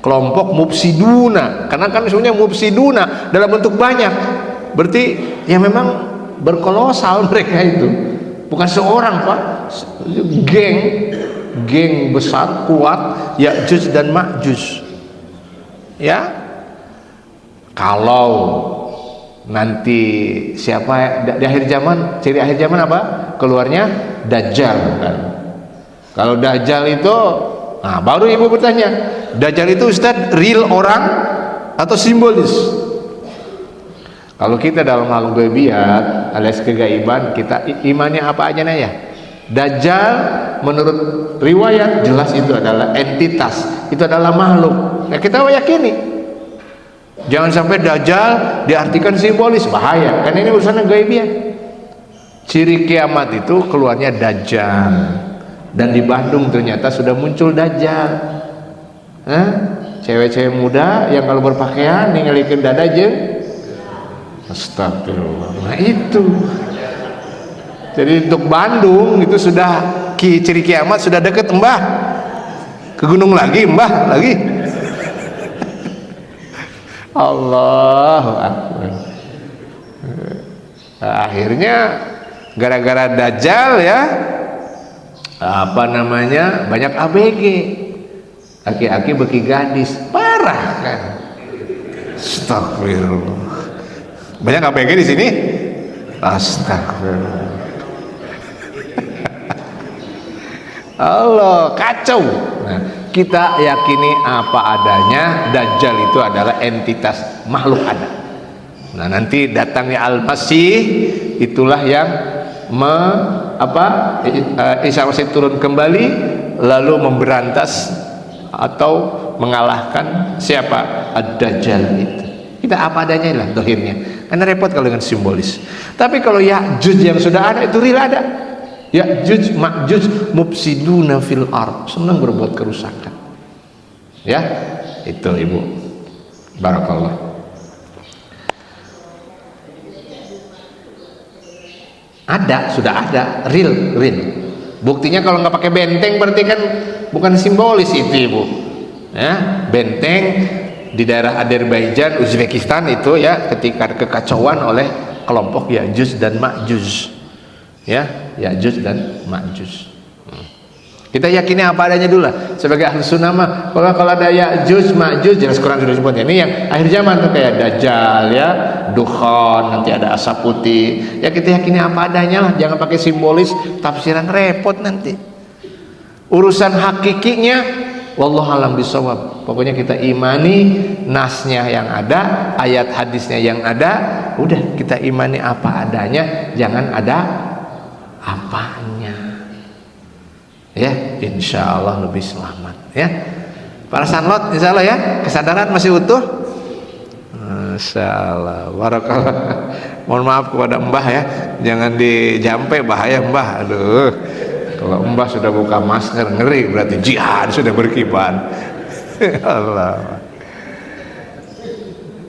A: Kelompok mufsiduna, karena kan sebenarnya mufsiduna dalam bentuk banyak, berarti ya memang berkolosal mereka itu, bukan seorang Pak, geng besar kuat. Ya'juj dan Ma'juj ya. Kalau nanti siapa di akhir zaman, ciri akhir zaman apa? Keluarnya Dajjal kan. Kalau Dajjal itu, nah baru ibu bertanya, Dajjal itu Ustaz real orang atau simbolis? Kalau kita dalam hal ghaibiyat alias kegaiban, kita imannya apa aja nah ya? Dajjal menurut riwayat jelas itu adalah entitas, itu adalah makhluk. Nah, kita yakini. Jangan sampai Dajjal diartikan simbolis, bahaya. Karena ini urusan ghaibiyat. Ciri kiamat itu keluarnya Dajjal. Dan di Bandung ternyata sudah muncul Dajjal. Cewek-cewek muda yang kalau berpakaian ninggalikan dada aja. Astagfirullah. Nah itu. Jadi untuk Bandung itu sudah ciri kiamat sudah dekat, Mbah. Ke gunung lagi, Mbah, lagi. Allahu Akbar. Nah, akhirnya gara-gara Dajjal ya, apa namanya, banyak ABG, aki-aki beki gadis, parah kan. Astagfirullah. Banyak ABG di sini. Astagfirullah. Allah, kacau. Nah, kita yakini apa adanya, Dajjal itu adalah entitas makhluk ada. Nah, nanti datangnya Al-Masih itulah yang Isa Masih turun kembali lalu memberantas atau mengalahkan siapa? Ad-Dajjal itu. Kita apa adanya lah dohirnya. Karena repot kalau dengan simbolis. Tapi kalau Ya'juj yang sudah ada itu real ada. Ya'juj Ma'juj mufsiduna fil ard, senang berbuat kerusakan. Ya, itu Ibu. Barakallah. Ada, sudah ada, real. Buktinya kalau nggak pakai benteng berarti kan bukan simbolis itu Ibu. Ya, benteng di daerah Azerbaijan, Uzbekistan itu ya ketika kekacauan oleh kelompok Ya'juj dan Ma'juj. Ya, Ya'juj dan Ma'juj. Kita yakini apa adanya dulu lah sebagai ahli sunnah mah. Kalau ada Ya'juj, Ma'juj, jelas Quran sudah sebut ya. Ini yang akhir zaman tuh kayak Dajjal ya, Dukhan, nanti ada asap putih. Ya kita yakini apa adanya lah, jangan pakai simbolis, tafsiran repot nanti. Urusan hakikinya wallahu alam bisawab. Pokoknya kita imani nasnya yang ada, ayat hadisnya yang ada, udah kita imani apa adanya, jangan ada apanya. Ya, insya Allah lebih selamat ya. Para sanlot insya Allah ya, kesadaran masih utuh. Masya Allah, barakallah. Mohon maaf kepada Mbah ya, jangan dijampe, bahaya Mbah. Aduh, kalau Mbah sudah buka masker ngeri, berarti jihad sudah berkibar. Allah.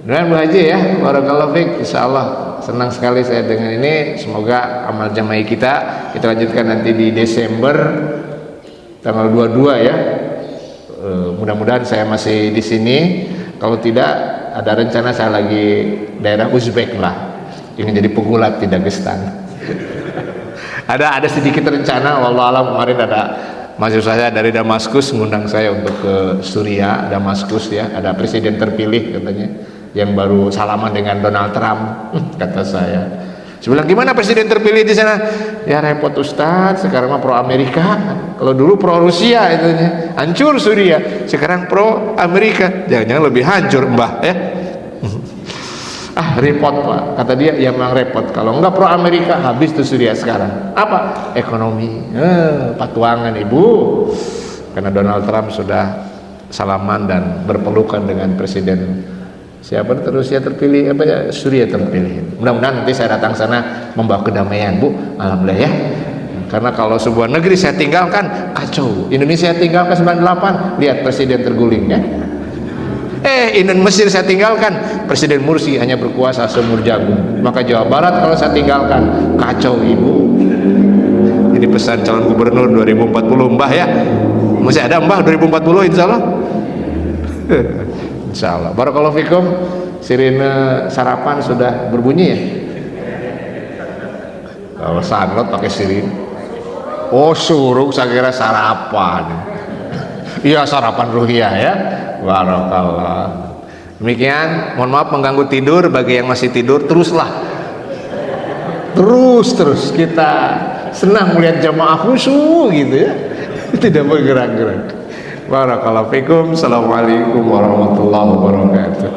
A: Dengan Bu Haji ya, barakallahu fiik. Insya Allah senang sekali saya dengan ini. Semoga amal jamaah kita lanjutkan nanti di Desember tanggal 22 ya. Mudah-mudahan saya masih di sini. Kalau tidak, ada rencana saya lagi daerah Uzbek lah, ingin jadi pegulat di Dagestan. ada sedikit rencana. Wallahu alam, kemarin ada mahasiswa saya dari Damaskus ngundang saya untuk ke Suriah, Damaskus ya. Ada presiden terpilih katanya yang baru salaman dengan Donald Trump. Kata saya, bilang gimana presiden terpilih di sana? Ya repot Ustadz, sekarang mah pro Amerika. Kalau dulu pro Rusia itu hancur Suriah, sekarang pro Amerika. Jangan-jangan lebih hancur Mbah ya. Repot Pak, kata dia. Ya memang repot, kalau enggak pro Amerika habis tuh Suriah sekarang. Apa? Ekonomi. Patuangan Ibu, karena Donald Trump sudah salaman dan berpelukan dengan presiden siapa Rusia terpilih, apa ya, Suriah terpilih. Mudah-mudahan nanti saya datang sana membawa kedamaian Bu, alhamdulillah ya. Karena kalau sebuah negeri saya tinggalkan kacau. Indonesia saya tinggalkan 98, lihat presiden terguling ya. Mesir saya tinggalkan, Presiden Mursi hanya berkuasa seumur jagung. Maka Jawa Barat kalau saya tinggalkan kacau Ibu. Ini pesan calon gubernur 2040 Mbah ya. Masih ada Mbah 2040 insya Allah. Insya Allah. Barakallahu fikum. Sirine sarapan sudah berbunyi ya. Kalau sanlat pakai sirine. Oh suruh, saya kira sarapan. Iya sarapan ruhiyah ya. Barakallah. Demikian, mohon maaf mengganggu tidur. Bagi yang masih tidur, teruslah. Terus kita senang melihat jamaah khusyuk gitu ya. Tidak bergerak-gerak. Barakallahu fikum. Assalamualaikum warahmatullahi wabarakatuh.